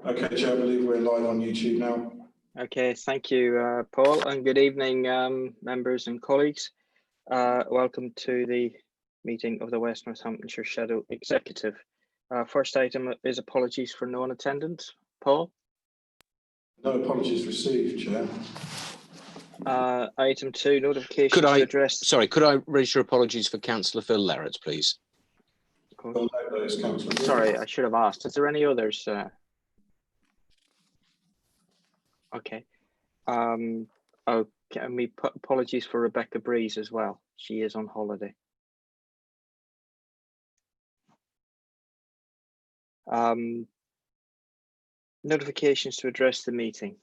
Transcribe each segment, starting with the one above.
Okay, Chair, I believe we're live on YouTube now. Okay, thank you, Paul, and good evening, members and colleagues. Welcome to the meeting of the West Northamptonshire Shadow Executive. First item is apologies for non-attendance. Paul? No apologies received, Chair. Item 2, notifications to address... Sorry, could I register apologies for Councillor Phil Lerrett, please? Sorry, I should have asked. Is there any others? Okay. Oh, can we put apologies for Rebecca Breeze as well? She is on holiday. Notifications to address the meeting.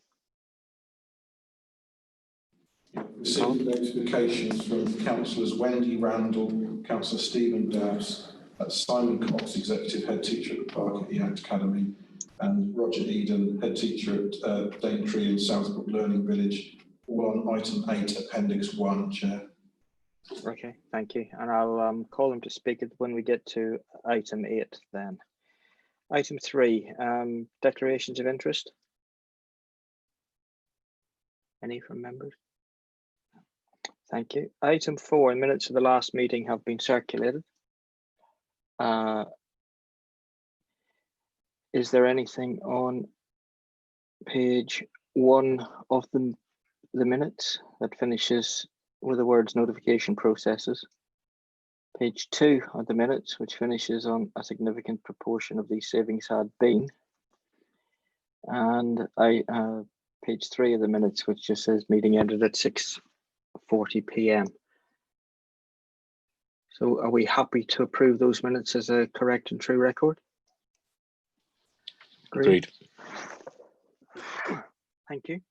Received notifications from Councillors Wendy Randall, Councillor Stephen Dabbs, Simon Cox, Executive Head Teacher at the Park at the Act Academy, and Roger Eden, Head Teacher at Daintree and Southbrook Learning Village, all on item 8, Appendix 1, Chair. Okay, thank you. And I'll call them to speak when we get to item 8 then. Item 3, declarations of interest. Any from members? Thank you. Item 4, minutes of the last meeting have been circulated. Is there anything on page 1 of the minutes that finishes with the words notification processes? Page 2 of the minutes, which finishes on a significant proportion of these savings had been. And page 3 of the minutes, which just says meeting ended at 6:40 p.m. So are we happy to approve those minutes as a correct and true record? Agreed. Thank you.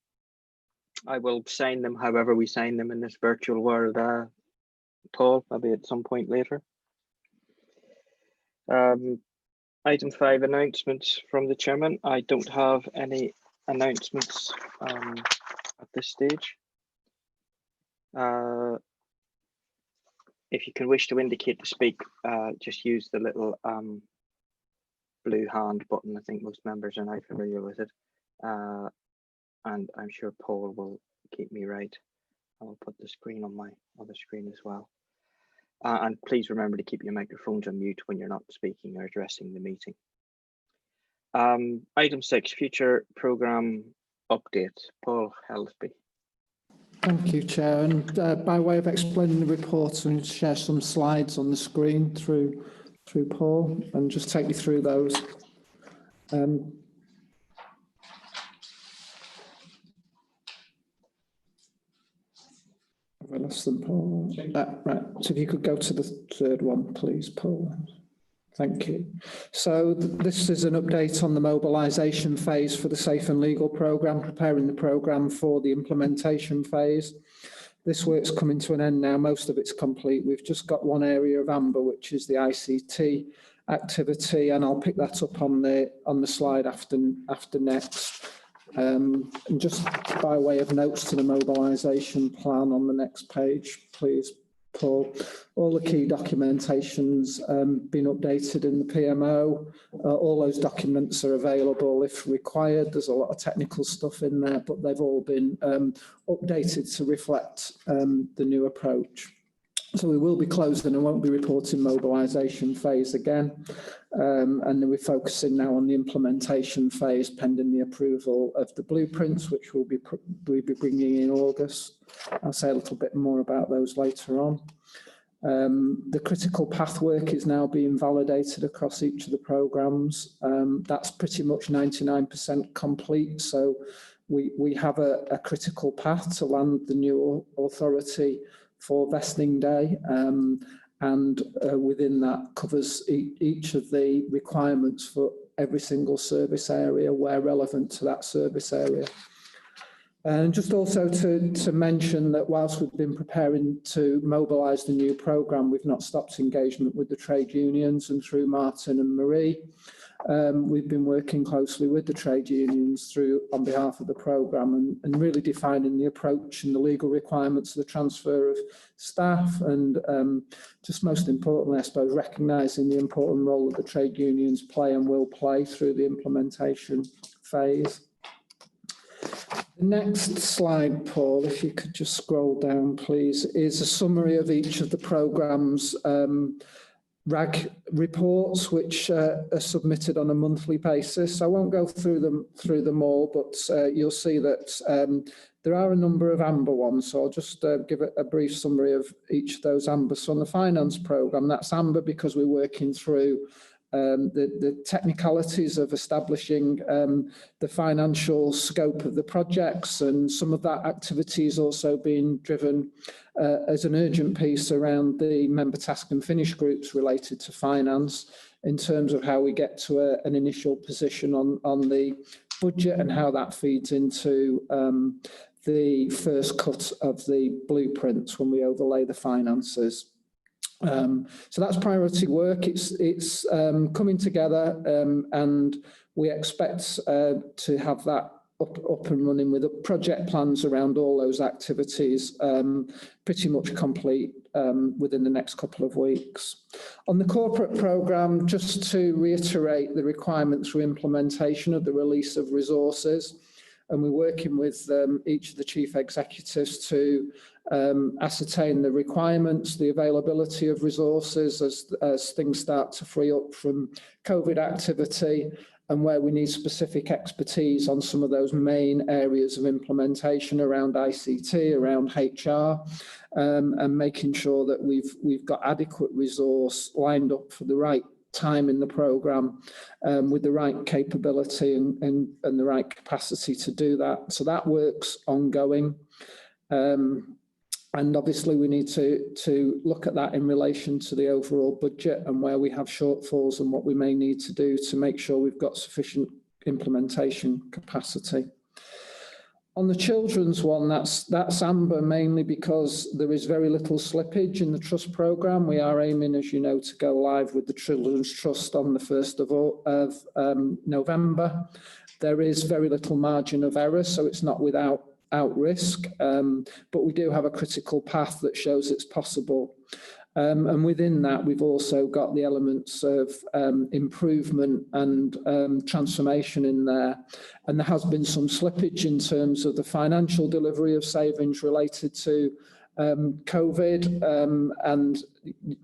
I will sign them however we sign them in this virtual world, Paul, maybe at some point later. Item 5, announcements from the chairman. I don't have any announcements at this stage. If you can wish to indicate to speak, just use the little blue hand button. I think most members are now familiar with it. And I'm sure Paul will keep me right. I will put the screen on my other screen as well. And please remember to keep your microphones on mute when you're not speaking or addressing the meeting. Item 6, future programme update. Paul Helsby. Thank you, Chair. And by way of explaining the report, I'm going to share some slides on the screen through Paul and just take you through those. Have I lost them, Paul? Right. So if you could go to the third one, please, Paul. Thank you. So this is an update on the mobilisation phase for the Safe and Legal programme, preparing the programme for the implementation phase. This work's coming to an end now. Most of it's complete. We've just got one area of amber, which is the ICT activity, and I'll pick that up on the slide after next. And just by way of notes to the mobilisation plan on the next page, please, Paul. All the key documentation's been updated in the PMO. All those documents are available if required. There's a lot of technical stuff in there, but they've all been updated to reflect the new approach. So we will be closing and won't be reporting mobilisation phase again. And then we're focusing now on the implementation phase pending the approval of the blueprints, which we'll be bringing in August. I'll say a little bit more about those later on. The critical path work is now being validated across each of the programmes. That's pretty much 99% complete. So we have a critical path to land the new authority for vesting day, and within that covers each of the requirements for every single service area where relevant to that service area. And just also to mention that whilst we've been preparing to mobilise the new programme, we've not stopped engagement with the trade unions, and through Martin and Marie, we've been working closely with the trade unions on behalf of the programme and really defining the approach and the legal requirements of the transfer of staff and just most importantly, I suppose, recognising the important role that the trade unions play and will play through the implementation phase. The next slide, Paul, if you could just scroll down, please, is a summary of each of the programme's RAG reports, which are submitted on a monthly basis. I won't go through them all, but you'll see that there are a number of amber ones. So I'll just give a brief summary of each of those amber. So on the finance programme, that's amber because we're working through the technicalities of establishing the financial scope of the projects, and some of that activity is also being driven as an urgent piece around the member task and finish groups related to finance in terms of how we get to an initial position on the budget and how that feeds into the first cut of the blueprints when we overlay the finances. So that's priority work. It's coming together, and we expect to have that up and running with the project plans around all those activities pretty much complete within the next couple of weeks. On the corporate programme, just to reiterate the requirements for implementation of the release of resources, and we're working with each of the chief executives to ascertain the requirements, the availability of resources as things start to free up from COVID activity, and where we need specific expertise on some of those main areas of implementation around ICT, around HR, and making sure that we've got adequate resource lined up for the right time in the programme with the right capability and the right capacity to do that. So that work's ongoing. And obviously we need to look at that in relation to the overall budget and where we have shortfalls and what we may need to do to make sure we've got sufficient implementation capacity. On the children's one, that's amber mainly because there is very little slippage in the trust programme. We are aiming, as you know, to go live with the Children's Trust on the 1st of November. There is very little margin of error, so it's not without risk, but we do have a critical path that shows it's possible. And within that, we've also got the elements of improvement and transformation in there. And there has been some slippage in terms of the financial delivery of savings related to COVID, and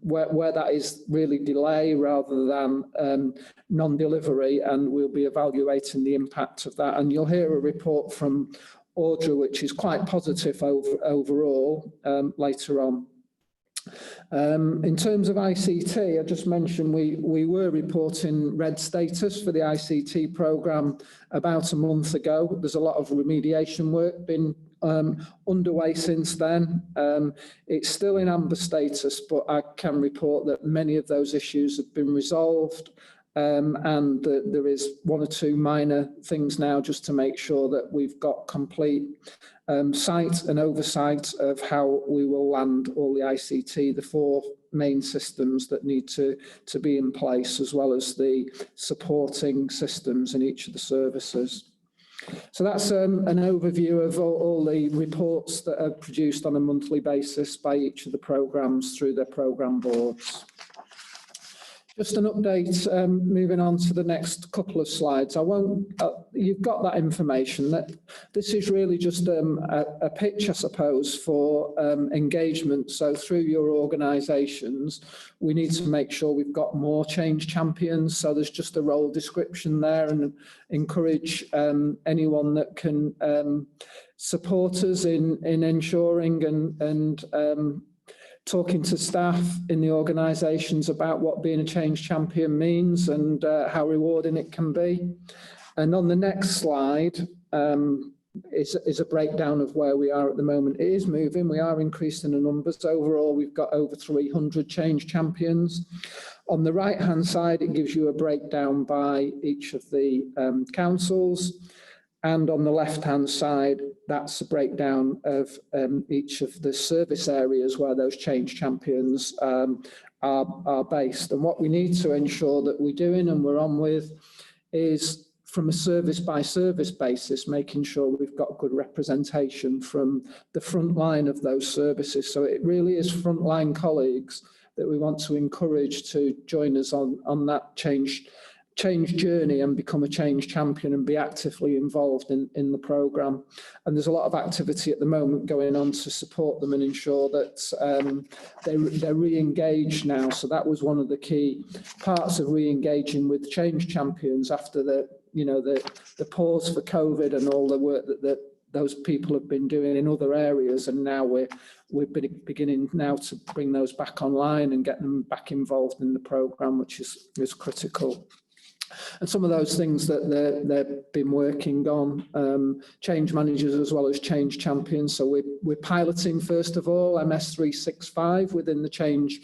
where that is really delay rather than non-delivery, and we'll be evaluating the impact of that. And you'll hear a report from Audra, which is quite positive overall later on. In terms of ICT, I just mentioned we were reporting red status for the ICT programme about a month ago. There's a lot of remediation work been underway since then. It's still in amber status, but I can report that many of those issues have been resolved. And there is one or two minor things now just to make sure that we've got complete sight and oversight of how we will land all the ICT, the 4 main systems that need to be in place, as well as the supporting systems in each of the services. So that's an overview of all the reports that are produced on a monthly basis by each of the programmes through their programme boards. Just an update, moving on to the next couple of slides. I won't, you've got that information. That this is really just a pitch, I suppose, for engagement. So through your organisations, we need to make sure we've got more change champions. So there's just a role description there, and encourage anyone that can support us in ensuring and talking to staff in the organisations about what being a change champion means and how rewarding it can be. And on the next slide is a breakdown of where we are at the moment. It is moving, we are increasing the numbers. Overall, we've got over 300 change champions. On the right-hand side, it gives you a breakdown by each of the councils. And on the left-hand side, that's a breakdown of each of the service areas where those change champions are based. And what we need to ensure that we're doing and we're on with is, from a service by service basis, making sure we've got good representation from the front line of those services. So it really is frontline colleagues that we want to encourage to join us on that change journey and become a change champion and be actively involved in the programme. And there's a lot of activity at the moment going on to support them and ensure that they're re-engaged now. So that was one of the key parts of re-engaging with change champions after the pause for COVID and all the work that those people have been doing in other areas. And now we're beginning now to bring those back online and get them back involved in the programme, which is critical. And some of those things that they've been working on, change managers as well as change champions. So we're piloting, first of all, MS365 within the change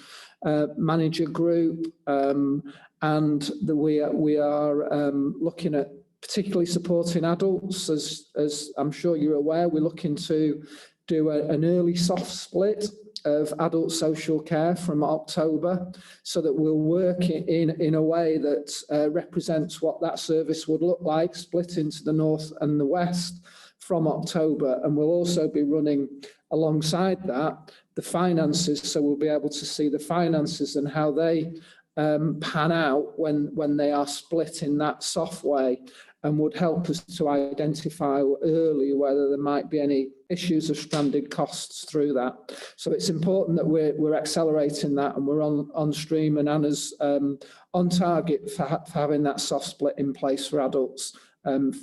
manager group, and we are looking at particularly supporting adults. As I'm sure you're aware, we're looking to do an early soft split of adult social care from October, so that we'll work in a way that represents what that service would look like, split into the north and the west from October. And we'll also be running alongside that the finances, so we'll be able to see the finances and how they pan out when they are split in that soft way, and would help us to identify early whether there might be any issues of stranded costs through that. So it's important that we're accelerating that, and we're on stream, and Anna's on target for having that soft split in place for adults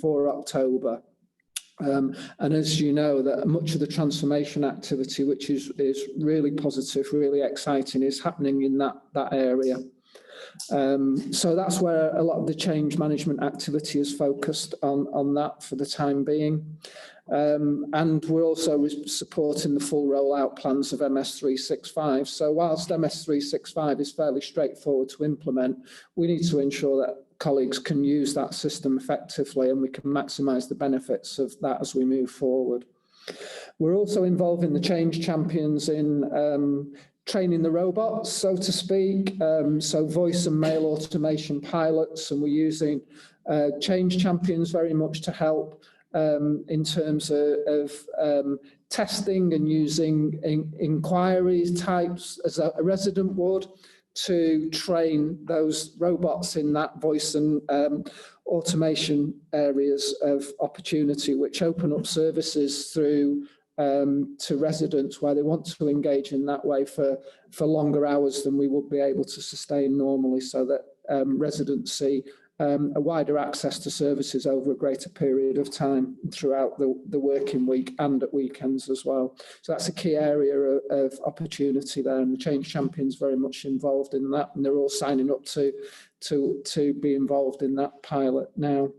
for October. And as you know, that much of the transformation activity, which is really positive, really exciting, is happening in that area. So that's where a lot of the change management activity is focused on that for the time being. And we're also supporting the full rollout plans of MS365. So whilst MS365 is fairly straightforward to implement, we need to ensure that colleagues can use that system effectively, and we can maximise the benefits of that as we move forward. We're also involving the change champions in training the robots, so to speak, so voice and mail automation pilots, and we're using change champions very much to help in terms of testing and using inquiries types as a resident would, to train those robots in that voice and automation areas of opportunity, which open up services through to residents where they want to engage in that way for longer hours than we would be able to sustain normally, so that residents see a wider access to services over a greater period of time throughout the working week and at weekends as well. So that's a key area of opportunity there, and the change champions very much involved in that, and they're all signing up to be involved in that pilot now.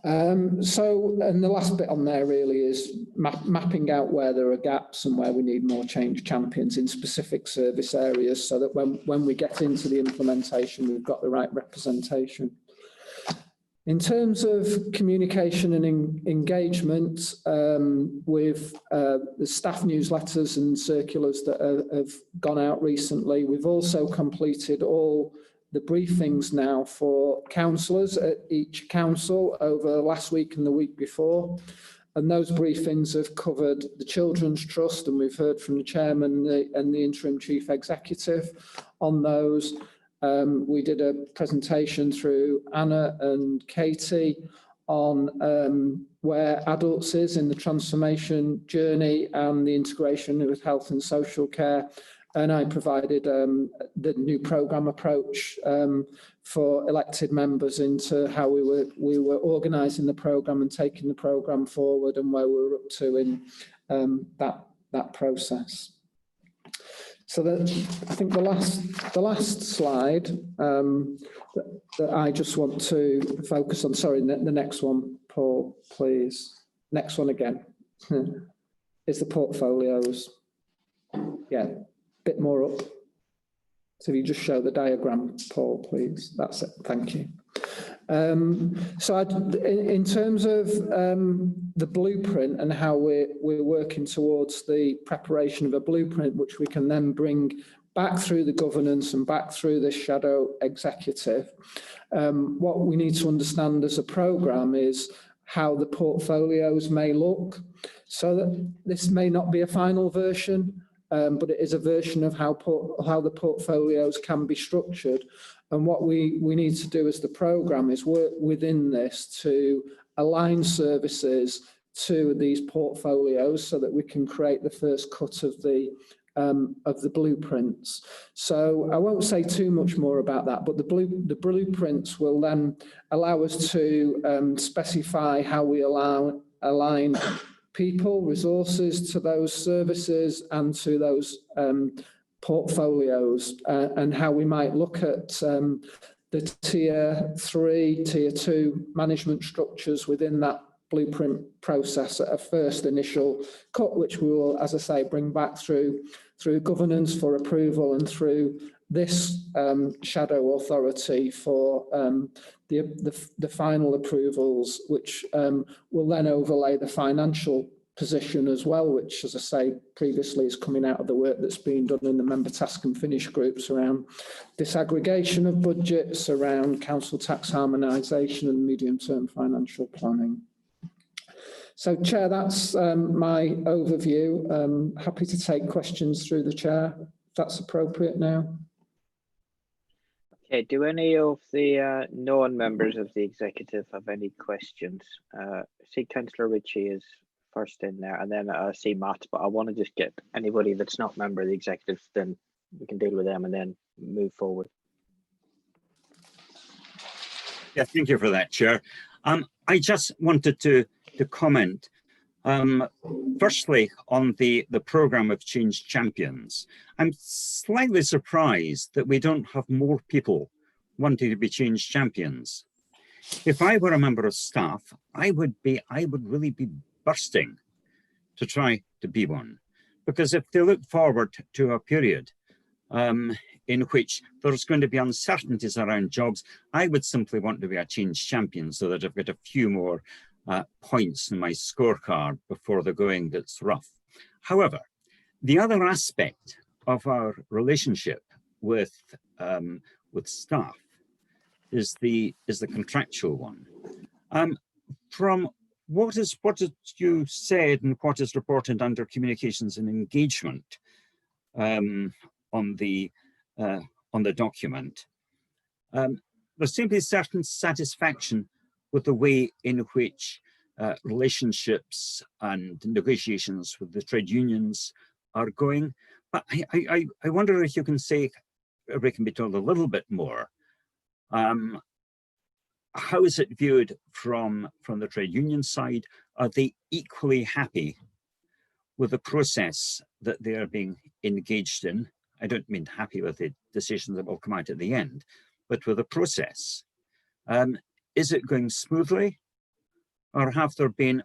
And the last bit on there really is mapping out where there are gaps and where we need more change champions in specific service areas, so that when we get into the implementation, we've got the right representation. In terms of communication and engagement, with the staff newsletters and circulars that have gone out recently, we've also completed all the briefings now for councillors at each council over last week and the week before. And those briefings have covered the Children's Trust, and we've heard from the chairman and the interim chief executive on those. We did a presentation through Anna and Katie on where adults is in the transformation journey and the integration with health and social care. And I provided the new programme approach for elected members into how we were organising the programme and taking the programme forward, and where we were up to in that process. So I think the last slide that I just want to focus on. Sorry, the next one, Paul, please. Next one again is the portfolios. Yeah. Bit more up. So if you just show the diagram, Paul, please. That's it. Thank you. So in terms of the blueprint and how we're working towards the preparation of a blueprint, which we can then bring back through the governance and back through the shadow executive. What we need to understand as a programme is how the portfolios may look. So that this may not be a final version, but it is a version of how the portfolios can be structured. And what we need to do as the programme is work within this to align services to these portfolios so that we can create the first cut of the blueprints. So I won't say too much more about that, but the blueprints will then allow us to specify how we align people, resources to those services and to those portfolios, and how we might look at the tier 3, tier 2 management structures within that blueprint process at a first initial cut, which we will, as I say, bring back through governance for approval and through this shadow authority for the final approvals, which will then overlay the financial position as well, which, as I say, previously is coming out of the work that's been done in the member task and finish groups around disaggregation of budgets, around council tax harmonisation and medium-term financial planning. So, Chair, that's my overview. Happy to take questions through the Chair, if that's appropriate now. Okay, do any of the non-members of the executive have any questions? I see Councillor Ritchie is first in there, and then I see Matt, but I want to just get anybody that's not a member of the executive, then we can deal with them and then move forward. Yeah, thank you for that, Chair. I just wanted to comment, firstly, on the programme of Change Champions. I'm slightly surprised that we don't have more people wanting to be Change Champions. If I were a member of staff, I would really be bursting to try to be one. Because if they look forward to a period in which there's going to be uncertainties around jobs, I would simply want to be a Change Champion so that I've got a few more points in my scorecard before the going gets rough. However, the other aspect of our relationship with staff is the contractual one. From what is you said and what is reported under communications and engagement on the document, there seems to be certain satisfaction with the way in which relationships and negotiations with the trade unions are going. But I wonder if you can say, if we can be told a little bit more, how is it viewed from the trade union side? Are they equally happy with the process that they are being engaged in? I don't mean happy with the decisions that will come out at the end, but with the process. Is it going smoothly, or have there been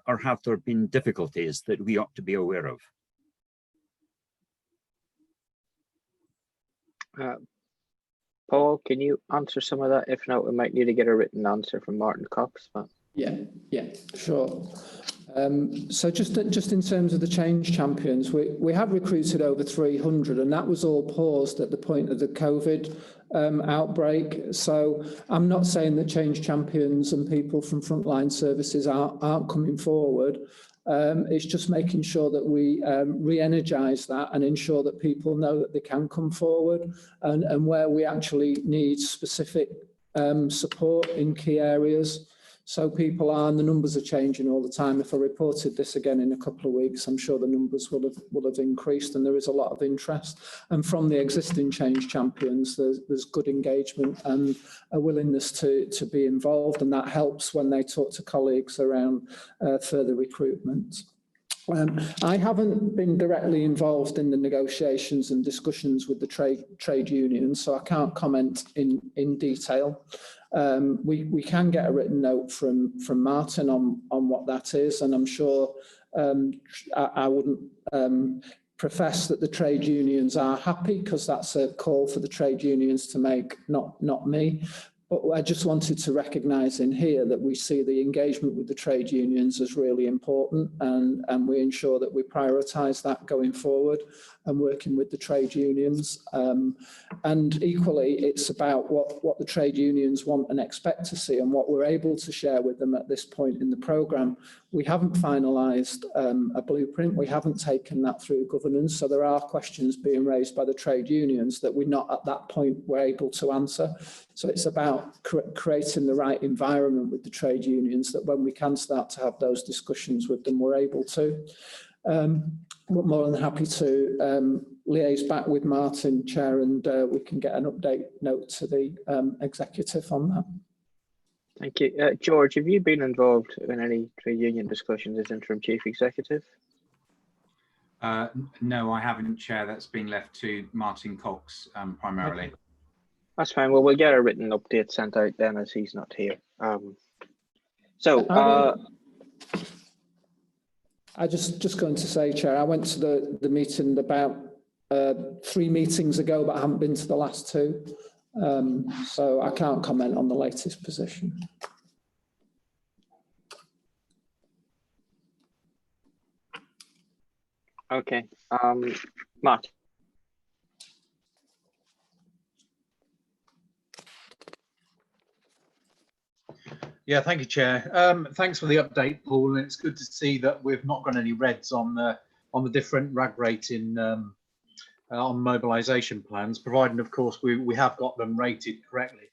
difficulties that we ought to be aware of? Paul, can you answer some of that? If not, we might need to get a written answer from Martin Cox. But Yeah, sure. So just in terms of the Change Champions, we have recruited over 300, and that was all paused at the point of the COVID outbreak. So I'm not saying that Change Champions and people from frontline services aren't coming forward. It's just making sure that we re-energise that and ensure that people know that they can come forward, and where we actually need specific support in key areas. So people are, and the numbers are changing all the time. If I reported this again in a couple of weeks, I'm sure the numbers will have increased, and there is a lot of interest. And from the existing Change Champions, there's good engagement and a willingness to be involved, and that helps when they talk to colleagues around further recruitment. I haven't been directly involved in the negotiations and discussions with the trade unions, so I can't comment in detail. We can get a written note from Martin on what that is, and I'm sure I wouldn't profess that the trade unions are happy, because that's a call for the trade unions to make, not me. But I just wanted to recognise in here that we see the engagement with the trade unions as really important, and we ensure that we prioritise that going forward and working with the trade unions. And equally, it's about what the trade unions want and expect to see and what we're able to share with them at this point in the programme. We haven't finalised a blueprint. We haven't taken that through governance. So there are questions being raised by the trade unions that we're not at that point we're able to answer. So it's about creating the right environment with the trade unions that when we can start to have those discussions with them, we're able to. We're more than happy to liaise back with Martin, Chair, and we can get an update note to the executive on that. Thank you. George, have you been involved in any trade union discussions as interim chief executive? No, I haven't, Chair. That's been left to Martin Cox primarily. Okay. That's fine. Well, we'll get a written update sent out then as he's not here. I just going to say, Chair, I went to the meeting about 3 meetings ago, but I haven't been to the last 2. So I can't comment on the latest position. Okay. Matt. Yeah, thank you, Chair. Thanks for the update, Paul. And it's good to see that we've not got any reds on the different RAG rating on mobilisation plans, providing, of course, we have got them rated correctly.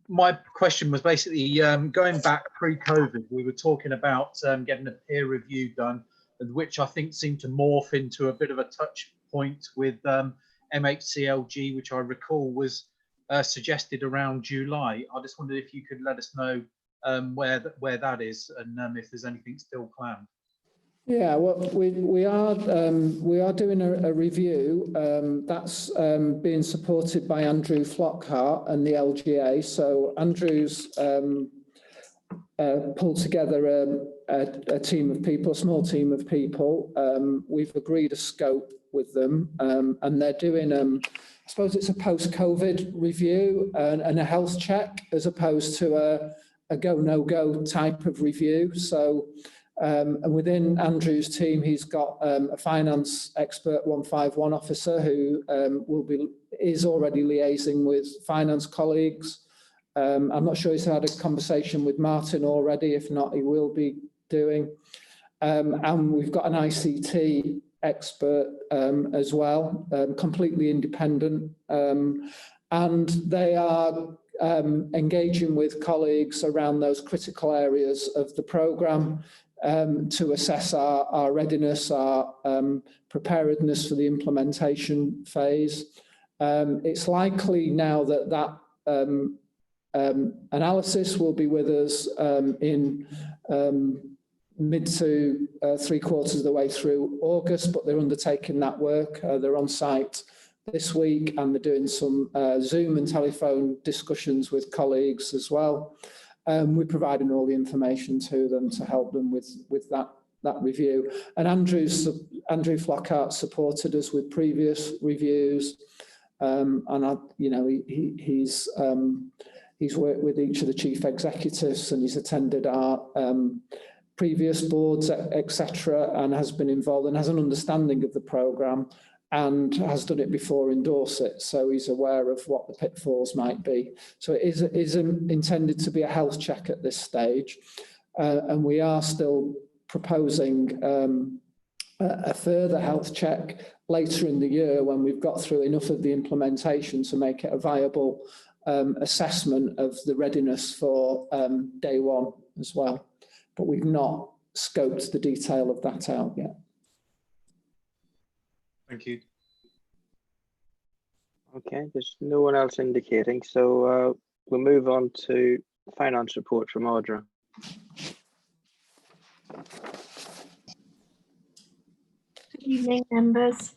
My question was basically going back pre-COVID, we were talking about getting a peer review done, which I think seemed to morph into a bit of a touch point with MHCLG, which I recall was suggested around July. I just wondered if you could let us know where that is and if there's anything still planned. Yeah, well, we are doing a review that's being supported by Andrew Flockhart and the LGA. So Andrew's pulled together a team of people, a small team of people. We've agreed a scope with them, and they're doing I suppose it's a post-COVID review and a health check as opposed to a go no go type of review. So. And within Andrew's team, he's got a finance expert 151 officer who is already liaising with finance colleagues. I'm not sure he's had a conversation with Martin already. If not, he will be doing. And we've got an ICT expert as well, completely independent. And they are engaging with colleagues around those critical areas of the programme. To assess our readiness, our preparedness for the implementation phase. It's likely now that analysis will be with us in mid to 3/4 of the way through August, but they're undertaking that work. They're on site this week and they're doing some Zoom and telephone discussions with colleagues as well. We're providing all the information to them to help them with that review. And Andrew Flockhart supported us with previous reviews, and he's worked with each of the chief executives and he's attended our previous boards, etc., and has been involved and has an understanding of the programme and has done it before in Dorset, so he's aware of what the pitfalls might be. So it is intended to be a health check at this stage, and we are still proposing a further health check later in the year when we've got through enough of the implementation to make it a viable assessment of the readiness for day one as well. But we've not scoped the detail of that out yet. Thank you. Okay, there's no one else indicating, so we'll move on to the finance report from Audra. Good evening, members.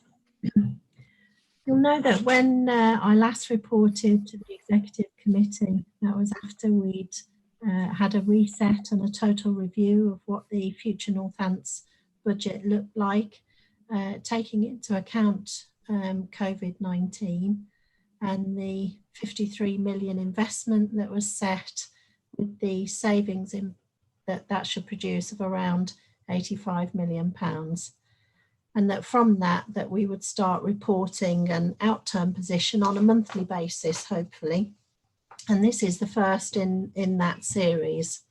You'll know that when I last reported to the Executive Committee, that was after we'd had a reset and a total review of what the future Northants budget looked like, taking into account COVID-19. and the 53 million investment that was set, with the savings in that should produce of around 85 million pounds. And that from that we would start reporting an outturn position on a monthly basis, hopefully. And this is the first in that series.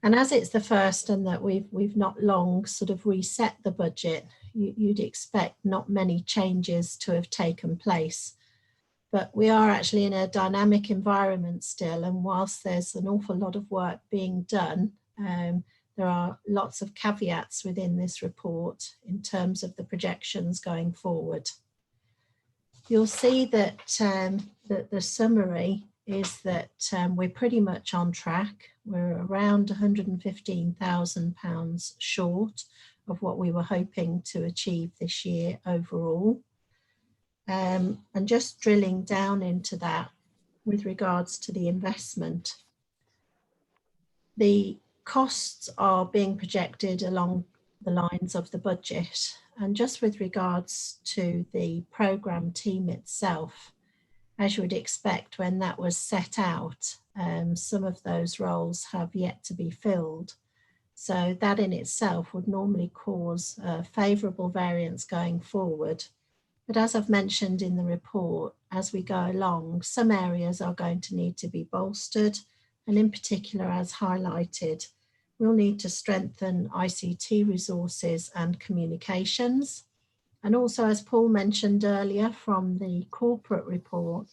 And as it's the first, and that we've not long sort of reset the budget, you'd expect not many changes to have taken place. But we are actually in a dynamic environment still, and whilst there's an awful lot of work being done, there are lots of caveats within this report in terms of the projections going forward. You'll see that, that the summary is that we're pretty much on track. We're around £115,000 short of what we were hoping to achieve this year overall. And just drilling down into that with regards to the investment, the costs are being projected along the lines of the budget. And just with regards to the programme team itself, as you would expect when that was set out, some of those roles have yet to be filled. So that in itself would normally cause a favourable variance going forward. But as I've mentioned in the report, as we go along, some areas are going to need to be bolstered. And in particular, as highlighted, we'll need to strengthen ICT resources and communications. And also, as Paul mentioned earlier from the corporate report,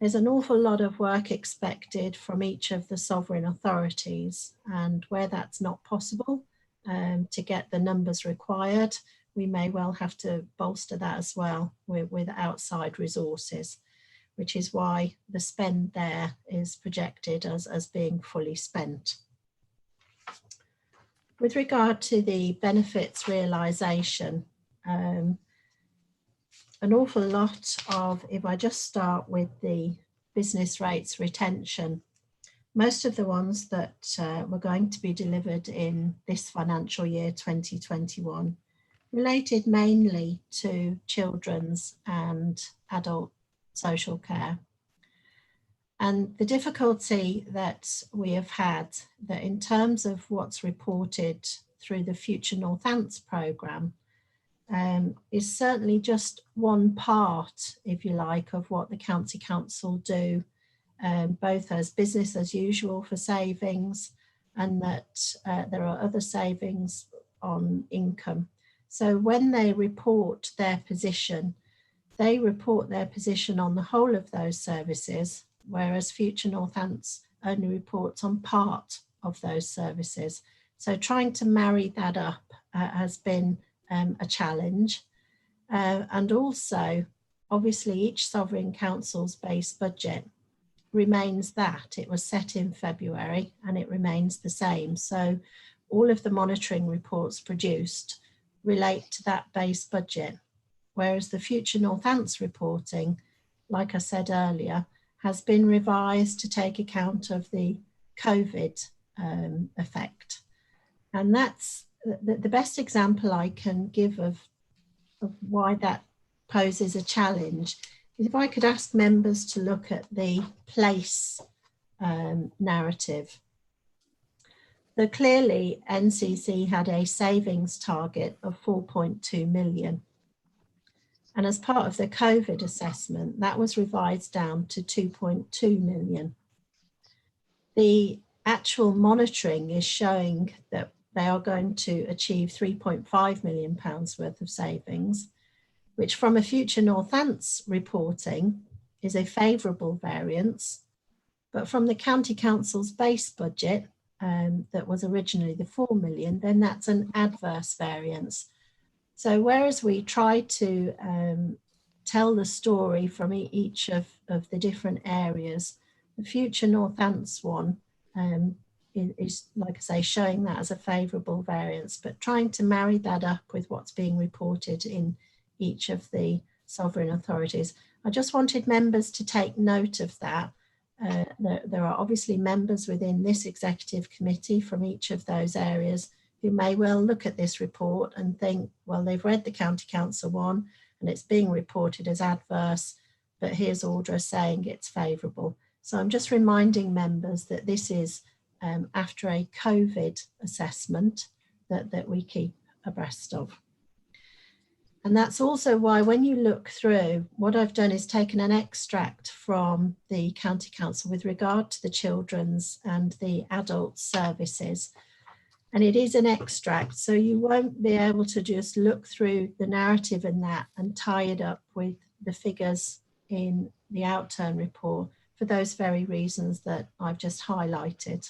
there's an awful lot of work expected from each of the sovereign authorities. And where that's not possible to get the numbers required, we may well have to bolster that as well with outside resources, which is why the spend there is projected as being fully spent. With regard to the benefits realisation, an awful lot of, if I just start with the business rates retention, most of the ones that were going to be delivered in this financial year 2021 related mainly to children's and adult social care. And the difficulty that we have had, that in terms of what's reported through the Future Northants programme, is certainly just one part, if you like, of what the County Council do, both as business as usual for savings, and that there are other savings on income. So when they report their position, they report their position on the whole of those services, whereas Future Northants only reports on part of those services. So trying to marry that up has been a challenge. And also, obviously, each Sovereign Council's base budget remains that. It was set in February and it remains the same. So all of the monitoring reports produced relate to that base budget, whereas the Future Northants reporting, like I said earlier, has been revised to take account of the COVID effect. And that's the best example I can give of why that poses a challenge is if I could ask members to look at the place narrative. So clearly NCC had a savings target of 4.2 million. And as part of the COVID assessment, that was revised down to 2.2 million. The actual monitoring is showing that they are going to achieve £3.5 million worth of savings, which from a Future Northants reporting is a favourable variance. But from the County Council's base budget, that was originally the 4 million, then that's an adverse variance. So whereas we try to tell the story from each of the different areas, the Future Northants one is, like I say, showing that as a favourable variance, but trying to marry that up with what's being reported in each of the sovereign authorities. I just wanted members to take note of that. There are obviously members within this executive committee from each of those areas who may well look at this report and think, well, they've read the County Council one and it's being reported as adverse. but here's Audra saying it's favourable. So I'm just reminding members that this is after a COVID assessment that we keep abreast of. And that's also why when you look through, what I've done is taken an extract from the County Council with regard to the children's and the adult services. And it is an extract, so you won't be able to just look through the narrative in that and tie it up with the figures in the outturn report for those very reasons that I've just highlighted.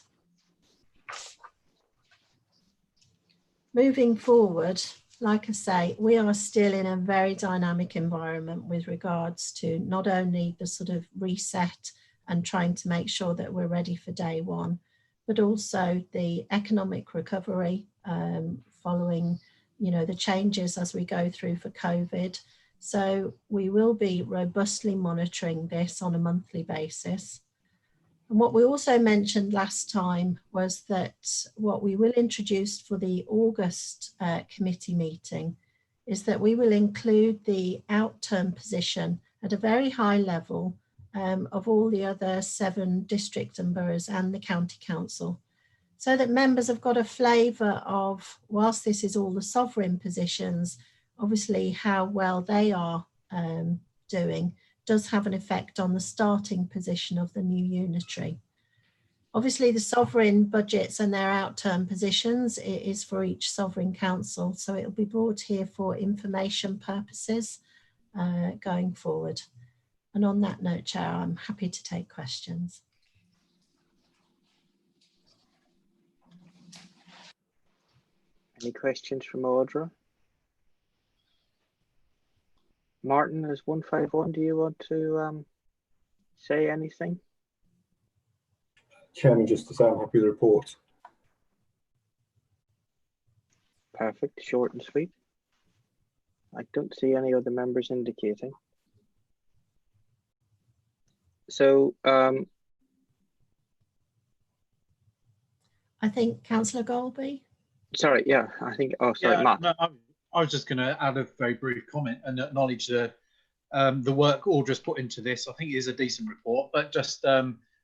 Moving forward, like I say, we are still in a very dynamic environment with regards to not only the sort of reset and trying to make sure that we're ready for day one, but also the economic recovery following, you know, the changes as we go through for COVID. So we will be robustly monitoring this on a monthly basis. And what we also mentioned last time was that what we will introduce for the August committee meeting is that we will include the outturn position at a very high level of all the other 7 district and boroughs and the county council, so that members have got a flavour of, whilst this is all the sovereign positions, obviously how well they are doing does have an effect on the starting position of the new unitary. Obviously the sovereign budgets and their outturn positions is for each sovereign council, so it will be brought here for information purposes going forward. And on that note, Chair, I'm happy to take questions. Any questions from Audra? Martin, is 151, do you want to say anything? Chairman, just to say I'm happy with the report. Perfect, short and sweet. I don't see any other members indicating. So I think Councillor Golby. Sorry, yeah, I think, oh, sorry, Yeah, Matt. no, I was just going to add a very brief comment and acknowledge the work Audra's put into this. I think it is a decent report, but just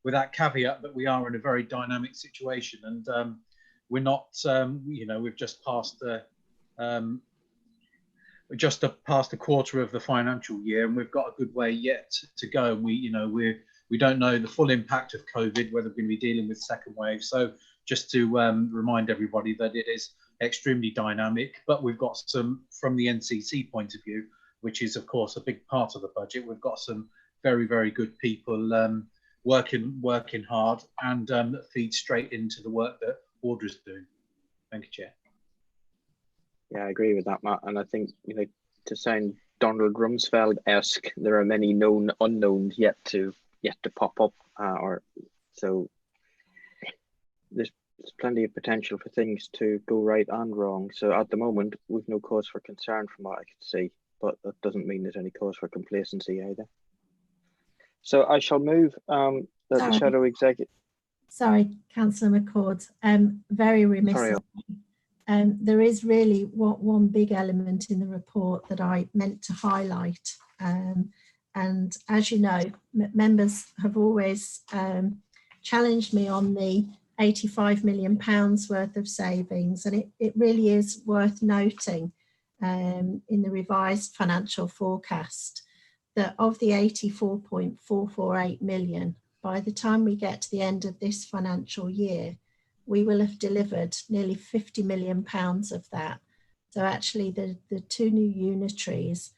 with that caveat that we are in a very dynamic situation, and we're not, you know, we've just passed the past a quarter of the financial year, and we've got a good way yet to go. And we don't know the full impact of COVID, whether we're going to be dealing with second wave. So just to remind everybody that it is extremely dynamic, but we've got some, from the NCC point of view, which is of course a big part of the budget, we've got some very, very good people working hard, and that feeds straight into the work that Audra's doing. Thank you, Chair. Yeah, I agree with that, Matt. And I think, you know, to sound Donald Rumsfeld-esque, there are many known unknowns yet to pop up, so there's plenty of potential for things to go right and wrong. So at the moment, we've no cause for concern from what I can see, but that doesn't mean there's any cause for complacency either. So I shall move the shadow executive. Sorry, Councillor McCord, very remiss. Sorry. There is really one big element in the report that I meant to highlight. And as you know, members have always challenged me on the £85 million worth of savings, and it really is worth noting in the revised financial forecast that of the 84.448 million, by the time we get to the end of this financial year, we will have delivered nearly £50 million of that. So actually the 2 new unitaries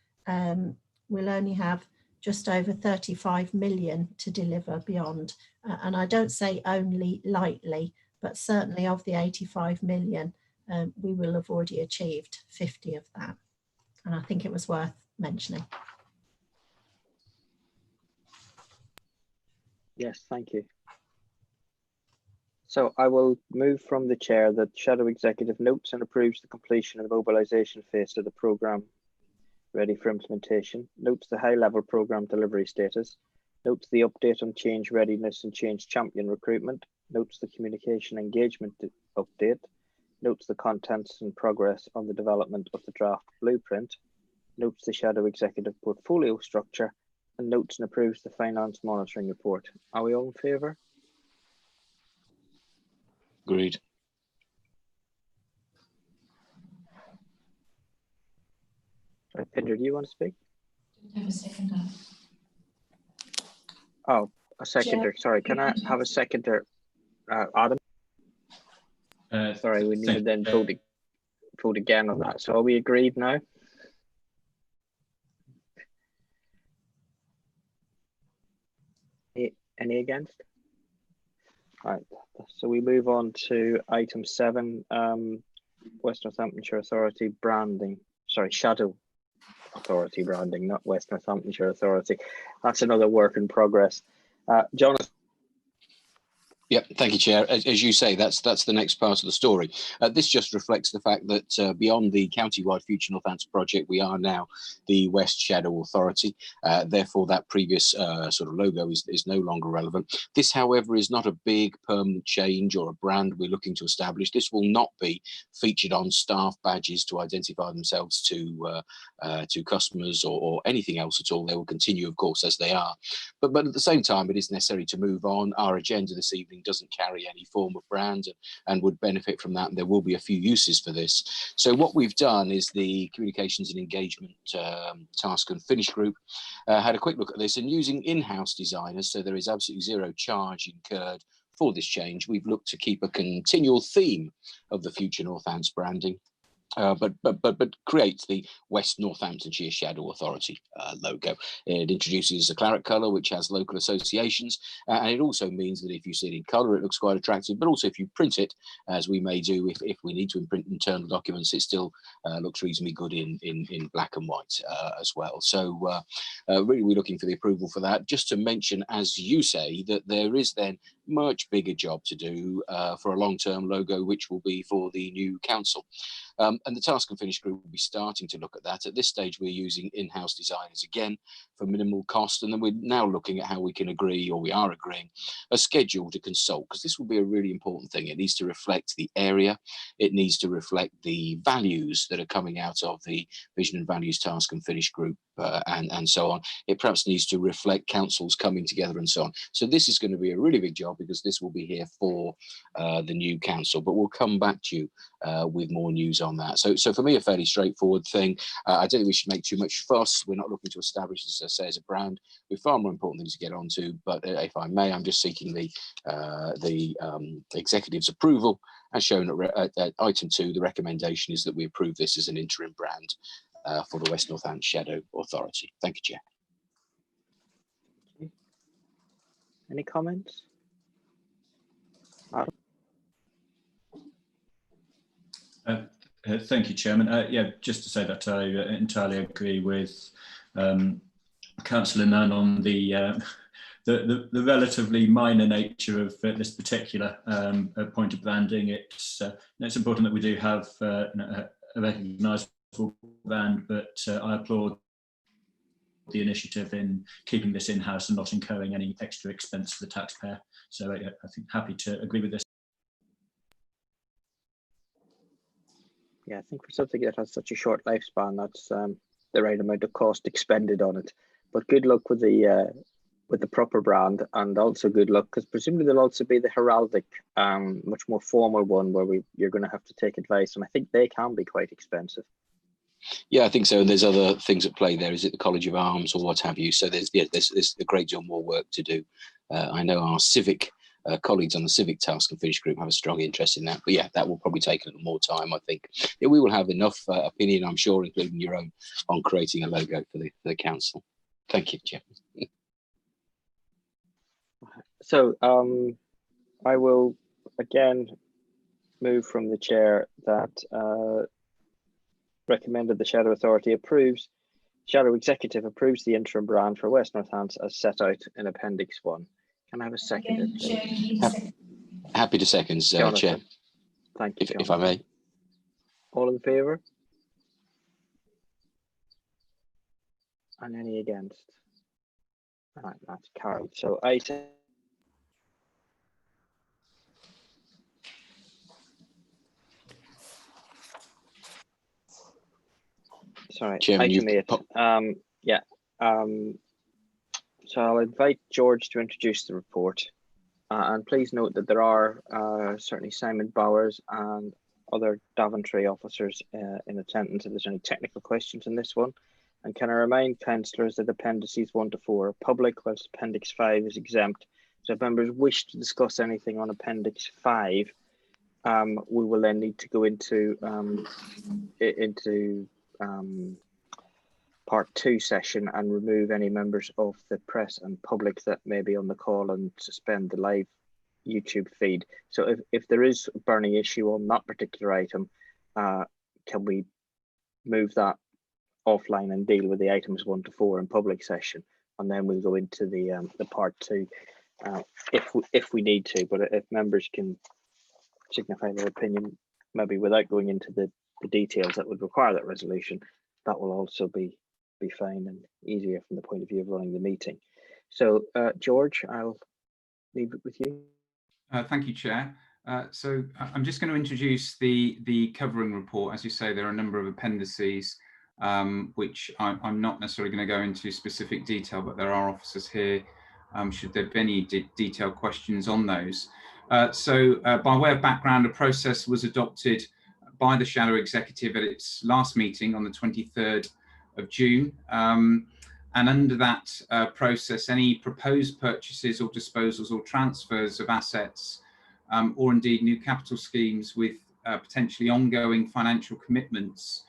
will only have just over 35 million to deliver beyond. And I don't say only lightly, but certainly of the 85 million, we will have already achieved 50 of that. And I think it was worth mentioning. Yes, thank you. So I will move from the chair that Shadow Executive notes and approves the completion of the mobilisation phase of the programme ready for implementation, notes the high-level programme delivery status, notes the update on change readiness and change champion recruitment, notes the communication engagement update, notes the contents and progress on the development of the draft blueprint, notes the Shadow Executive portfolio structure, and notes and approves the finance monitoring report. Are we all in favour? Agreed. Right, Pinder, do you want to speak? Have a seconder. Oh, a seconder. Sorry, can I have a seconder? Adam? Sorry, we need to then vote again on that. So are we agreed now? Any against? All right, so we move on to item 7, West Northamptonshire Authority branding. Sorry, Shadow Authority branding, not West Northamptonshire Authority. That's another work in progress. Jonathan. Yep, thank you, Chair. As you say, that's the next part of the story. This just reflects the fact that beyond the county-wide Future Northampton project, we are now the West Shadow Authority. Therefore, that previous sort of logo is no longer relevant. This, however, is not a big permanent change or a brand we're looking to establish. This will not be featured on staff badges to identify themselves to customers or anything else at all. They will continue, of course, as they are. But at the same time, it is necessary to move on. Our agenda this evening doesn't carry any form of brand and would benefit from that, and there will be a few uses for this. So what we've done is the Communications and Engagement Task and Finish Group had a quick look at this, and using in-house designers, so there is absolutely zero charge incurred for this change. We've looked to keep a continual theme of the Future Northants branding, but creates the West Northamptonshire Shadow Authority logo. It introduces a claret colour which has local associations, and it also means that if you see it in colour, it looks quite attractive. But also if you print it, as we may do if we need to imprint internal documents, it still looks reasonably good in black and white as well. So really we're looking for the approval for that. Just to mention, as you say, that there is then much bigger job to do for a long-term logo, which will be for the new council. And the Task and Finish Group will be starting to look at that. At this stage, we're using in-house designers again for minimal cost. And then we're now looking at how we can agree, or we are agreeing, a schedule to consult, because this will be a really important thing. It needs to reflect the area. It needs to reflect the values that are coming out of the Vision and Values Task and Finish Group and so on. It perhaps needs to reflect councils coming together and so on. So this is going to be a really big job, because this will be here for the new council. But we'll come back to you with more news on that. So for me, a fairly straightforward thing. I don't think we should make too much fuss. We're not looking to establish this, as I say, as a brand. We've far more important things to get onto. But if I may, I'm just seeking the executive's approval. As shown at item 2, the recommendation is that we approve this as an interim brand for the West Northampton Shadow Authority. Thank you, Chair. Any comments? Thank you, Chairman. Yeah, just to say that I entirely agree with Councillor Nunn on the relatively minor nature of this particular point of branding. It's important that we do have a recognisable brand, but I applaud the initiative in keeping this in-house and not incurring any extra expense for the taxpayer. So I think happy to agree with this. Yeah, I think for something that has such a short lifespan, that's the right amount of cost expended on it. But good luck with the proper brand, and also good luck, because presumably there'll also be the heraldic, much more formal one where you're going to have to take advice, and I think they can be quite expensive. Yeah, I think so. There's other things at play there. Is it the College of Arms or what have you? So there's a great deal more work to do. I know our civic colleagues on the Civic Task and Finish Group have a strong interest in that. But yeah, that will probably take a little more time, I think. Yeah, we will have enough opinion, I'm sure, including your own, on creating a logo for the council. Thank you, Chair. So I will again move from the chair that recommended the Shadow Authority Shadow Executive approves the interim brand for West Northants as set out in Appendix 1. Can I have a second? Happy to second, Chair. Thank you, if I may. All in favour? And any against? Right, that's carried. So item. Sorry, Chairman, item 8. So I'll invite George to introduce the report. And please note that there are certainly Simon Bowers and other Daventry officers in attendance if there's any technical questions in this one. And can I remind councillors that appendices 1 to 4 are public, whilst appendix 5 is exempt. So if members wish to discuss anything on appendix 5, we will then need to go into part 2 session and remove any members of the press and public that may be on the call and suspend the live YouTube feed. So if there is a burning issue on that particular item, can we move that offline and deal with the items 1 to 4 in public session, and then we'll go into the part 2 if we need to. But if members can signify their opinion, maybe without going into the details that would require that resolution, that will also be fine and easier from the point of view of running the meeting. So George, I'll leave it with you. Thank you, Chair. So I'm just going to introduce the covering report. As you say, there are a number of appendices which I'm not necessarily going to go into specific detail, but there are officers here should there be any detailed questions on those. So by way of background, a process was adopted by the Shadow Executive at its last meeting on the 23rd of June. And under that process, any proposed purchases or disposals or transfers of assets or indeed new capital schemes with potentially ongoing financial commitments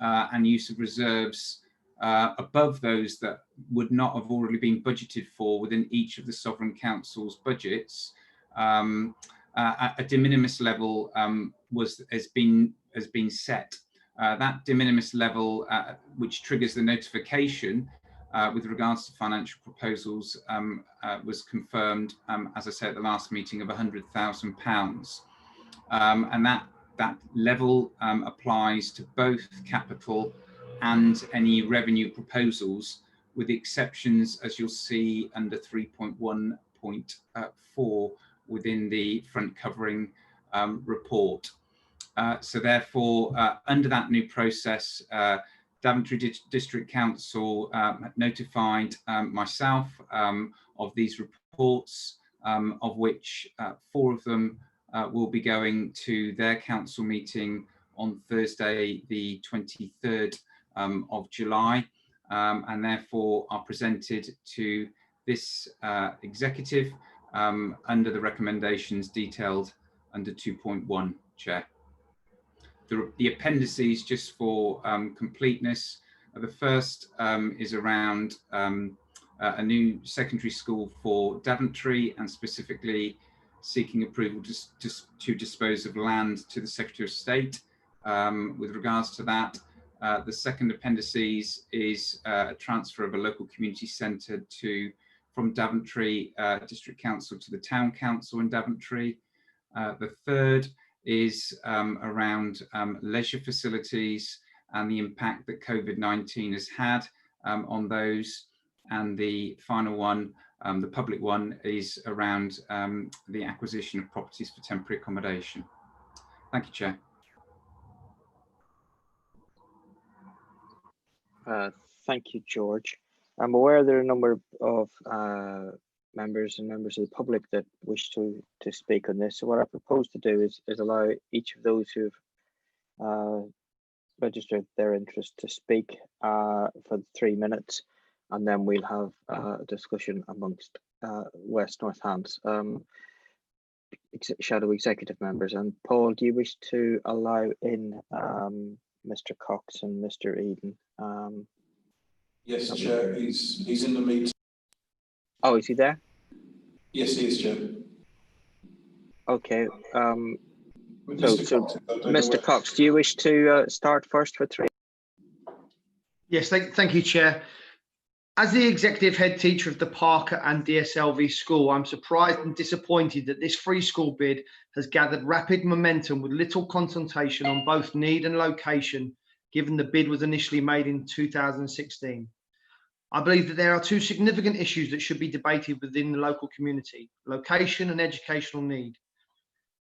and use of reserves above those that would not have already been budgeted for within each of the Sovereign Council's budgets, at a de minimis level has been set. That de minimis level, which triggers the notification with regards to financial proposals, was confirmed, as I said at the last meeting, of £100,000, and that level applies to both capital and any revenue proposals, with the exceptions, as you'll see under 3.1.4 within the front covering report. So therefore, under that new process, Daventry District Council notified myself of these reports, of which 4 of them will be going to their council meeting on Thursday, the 23rd of July, and therefore are presented to this executive under the recommendations detailed under 2.1, Chair. The appendices, just for completeness, the first is around a new secondary school for Daventry, and specifically seeking approval to dispose of land to the Secretary of State. With regards to that, the second appendices is a transfer of a local community centre from Daventry District Council to the Town Council in Daventry. The third is around leisure facilities and the impact that COVID-19 has had on those. And the final one, the public one, is around the acquisition of properties for temporary accommodation. Thank you, Chair. Thank you, George. I'm aware there are a number of members and members of the public that wish to speak on this. So what I propose to do is allow each of those who've registered their interest to speak for 3 minutes, and then we'll have a discussion amongst West Northants Shadow Executive members. And Paul, do you wish to allow in Mr. Cox and Mr. Eden? Yes, Chair, he's in the meeting. Oh, is he there? Yes, he is, Chair. Okay. Mr. Cox, do you wish to start first for 3? Yes, thank you, Chair. As the executive head teacher of the Parker and DSLV school, I'm surprised and disappointed that this free school bid has gathered rapid momentum with little consultation on both need and location, given the bid was initially made in 2016. I believe that there are 2 significant issues that should be debated within the local community: location and educational need.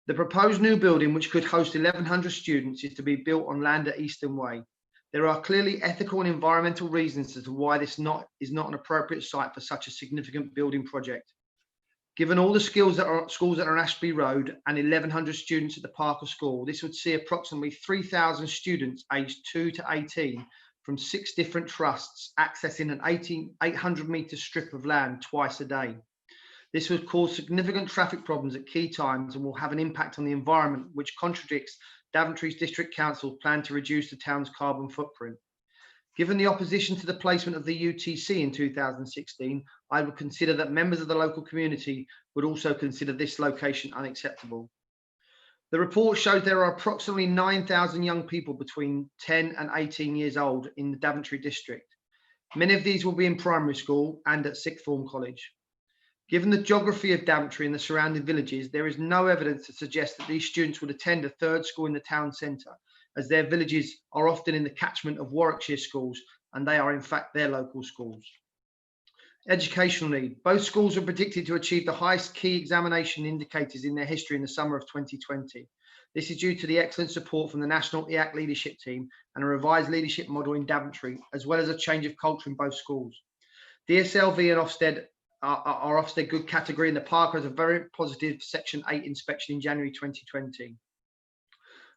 The proposed new building, which could host 1,100 students, is to be built on land at Eastern Way. There are clearly ethical and environmental reasons as to why this is not an appropriate site for such a significant building project. Given all the schools that are on Ashby Road and 1,100 students at the Parker School, this would see approximately 3,000 students aged 2 to 18 from 6 different trusts accessing an 800-metre strip of land twice a day. This would cause significant traffic problems at key times and will have an impact on the environment, which contradicts Daventry's District Council's plan to reduce the town's carbon footprint. Given the opposition to the placement of the UTC in 2016, I would consider that members of the local community would also consider this location unacceptable. The report shows there are approximately 9,000 young people between 10 and 18 years old in the Daventry district. Many of these will be in primary school and at sixth form college. Given the geography of Daventry and the surrounding villages, there is no evidence to suggest that these students would attend a third school in the town centre, as their villages are often in the catchment of Warwickshire schools, and they are in fact their local schools. Educationally, both schools are predicted to achieve the highest key examination indicators in their history in the summer of 2020. This is due to the excellent support from the National EAC leadership team and a revised leadership model in Daventry, as well as a change of culture in both schools. DSLV and Ofsted are Ofsted good category, and the Parker has a very positive Section 8 inspection in January 2020.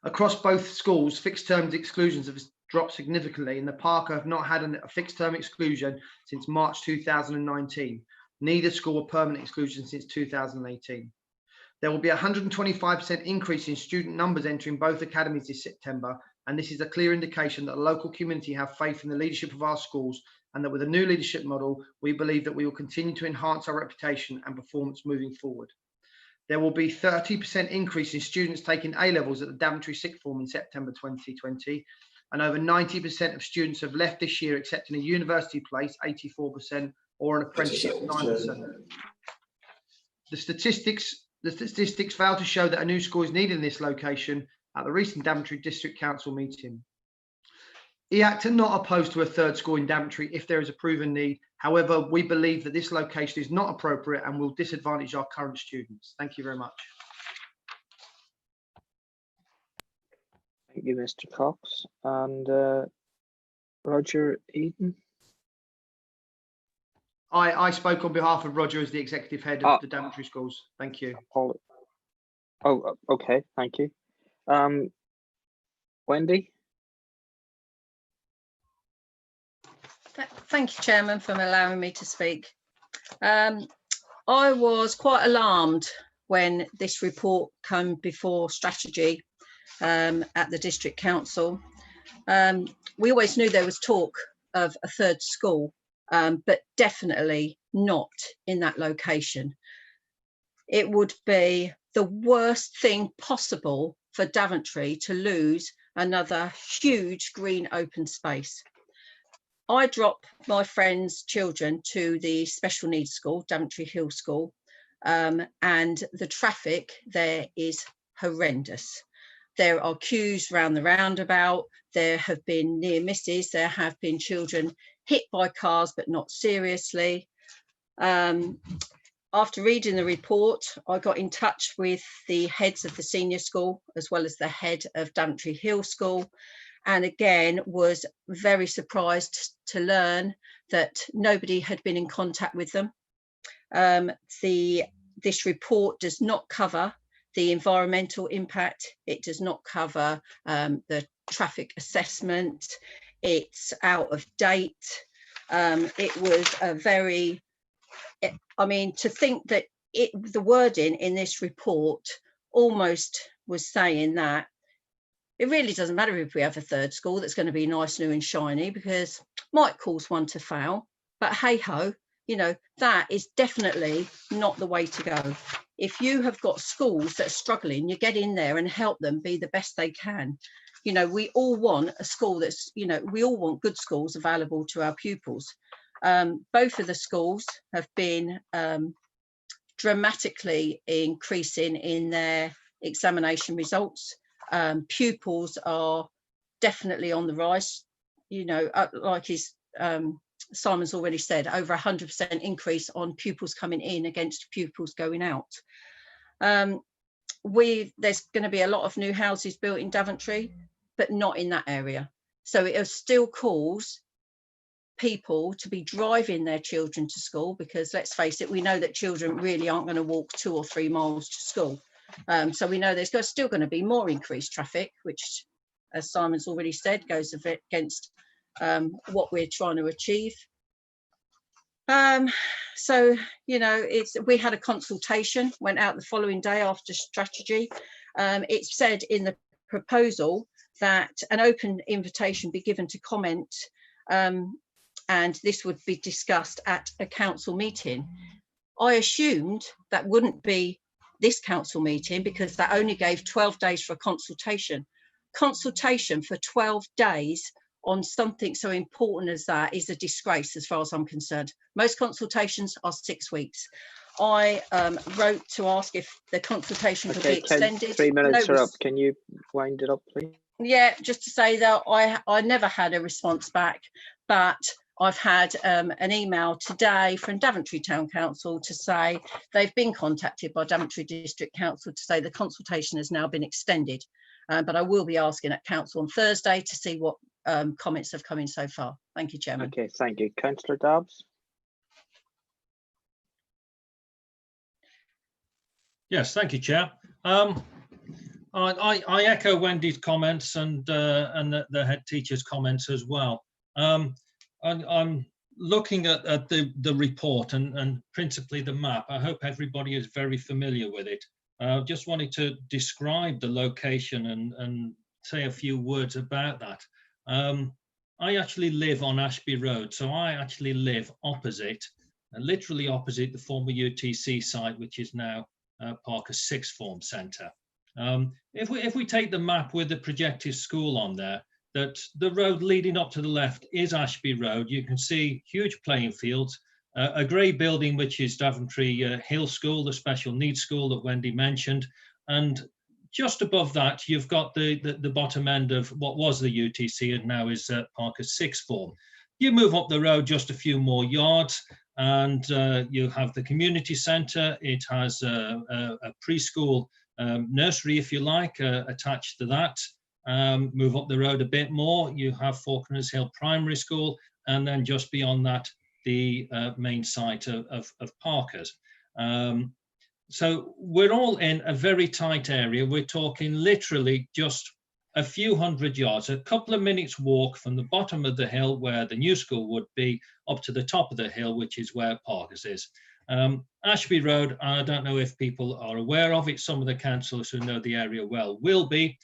Across both schools, fixed term exclusions have dropped significantly, and the Parker have not had a fixed term exclusion since March 2019. Neither school a permanent exclusion since 2018. There will be a 125% increase in student numbers entering both academies this September, and this is a clear indication that the local community have faith in the leadership of our schools, and that with a new leadership model, we believe that we will continue to enhance our reputation and performance moving forward. There will be 30% increase in students taking A-levels at the Daventry Sixth Form in September 2020, and over 90% of students have left this year accepting a university place, 84%, or an apprenticeship, 9%. The statistics fail to show that a new school is needed in this location at the recent Daventry District Council meeting. EACT are not opposed to a third school in Daventry if there is a proven need. However, we believe that this location is not appropriate and will disadvantage our current students. Thank you very much. Thank you, Mr. Cox. And Roger Eden. I spoke on behalf of Roger as the executive head of the Daventry schools. Thank you. Oh, okay. Thank you. Wendy. Thank you, Chairman, for allowing me to speak. I was quite alarmed when this report came before strategy at the District Council. We always knew there was talk of a third school, but definitely not in that location. It would be the worst thing possible for Daventry to lose another huge green open space. I drop my friends' children to the special needs school, Daventry Hill School, and the traffic there is horrendous. There are queues around the roundabout. There have been near misses. There have been children hit by cars, but not seriously. After reading the report, I got in touch with the heads of the senior school, as well as the head of Daventry Hill School, and again was very surprised to learn that nobody had been in contact with them. This report does not cover the environmental impact. It does not cover the traffic assessment. It's out of date. It was a very, I mean, to think that the wording in this report almost was saying that it really doesn't matter if we have a third school that's going to be nice, new and shiny, because might cause one to fail. But hey ho, you know, that is definitely not the way to go. If you have got schools that are struggling, you get in there and help them be the best they can. You know, we all want a school that's, you know, we all want good schools available to our pupils. Both of the schools have been dramatically increasing in their examination results. Pupils are definitely on the rise, you know, like Simon's already said, over 100% increase on pupils coming in against pupils going out. There's going to be a lot of new houses built in Daventry, but not in that area. So it still cause people to be driving their children to school, because let's face it, we know that children really aren't going to walk 2 or 3 miles to school. So we know there's still going to be more increased traffic, which, as Simon's already said, goes against what we're trying to achieve. So, you know, we had a consultation, went out the following day after strategy. It said in the proposal that an open invitation be given to comment, and this would be discussed at a council meeting. I assumed that wouldn't be this council meeting, because that only gave 12 days for a consultation. Consultation for 12 days on something so important as that is a disgrace as far as I'm concerned. Most consultations are 6 weeks. I wrote to ask if the consultation could be extended. 3 minutes are up. Can you wind it up, please? Yeah, just to say that I never had a response back, but I've had an email today from Daventry Town Council to say they've been contacted by Daventry District Council to say the consultation has now been extended. But I will be asking at council on Thursday to see what comments have come in so far. Thank you, Chairman. Okay, thank you. Councillor Dobbs? Yes, thank you, Chair. I echo Wendy's comments and the head teacher's comments as well. I'm looking at the report and principally the map. I hope everybody is very familiar with it. Just wanted to describe the location and say a few words about that. I actually live on Ashby Road, so I actually live opposite, literally opposite the former UTC site, which is now Parker's Sixth Form Centre. If we take the map with the projected school on there, that the road leading up to the left is Ashby Road. You can see huge playing fields, a grey building which is Daventry Hill School, the special needs school that Wendy mentioned, and just above that you've got the bottom end of what was the UTC and now is Parker's Sixth Form. You move up the road just a few more yards and you have the community centre. It has a preschool nursery, if you like, attached to that. Move up the road a bit more, you have Falconer's Hill Primary School, and then just beyond that, the main site of Parker's. So we're all in a very tight area. We're talking literally just a few hundred yards, a couple of minutes walk from the bottom of the hill where the new school would be up to the top of the hill, which is where Parker's is. Ashby Road, I don't know if people are aware of it, some of the councillors who know the area well will be,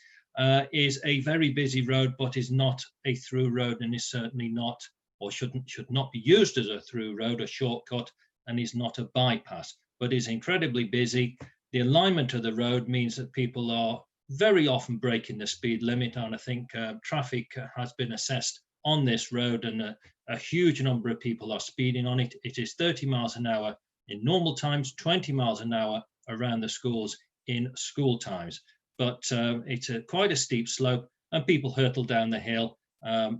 is a very busy road, but is not a through road and is certainly not, or should not be used as a through road, a shortcut, and is not a bypass, but is incredibly busy. The alignment of the road means that people are very often breaking the speed limit, and I think traffic has been assessed on this road and a huge number of people are speeding on it. It is 30 miles an hour in normal times, 20 miles an hour around the schools in school times. But it's quite a steep slope and people hurtle down the hill.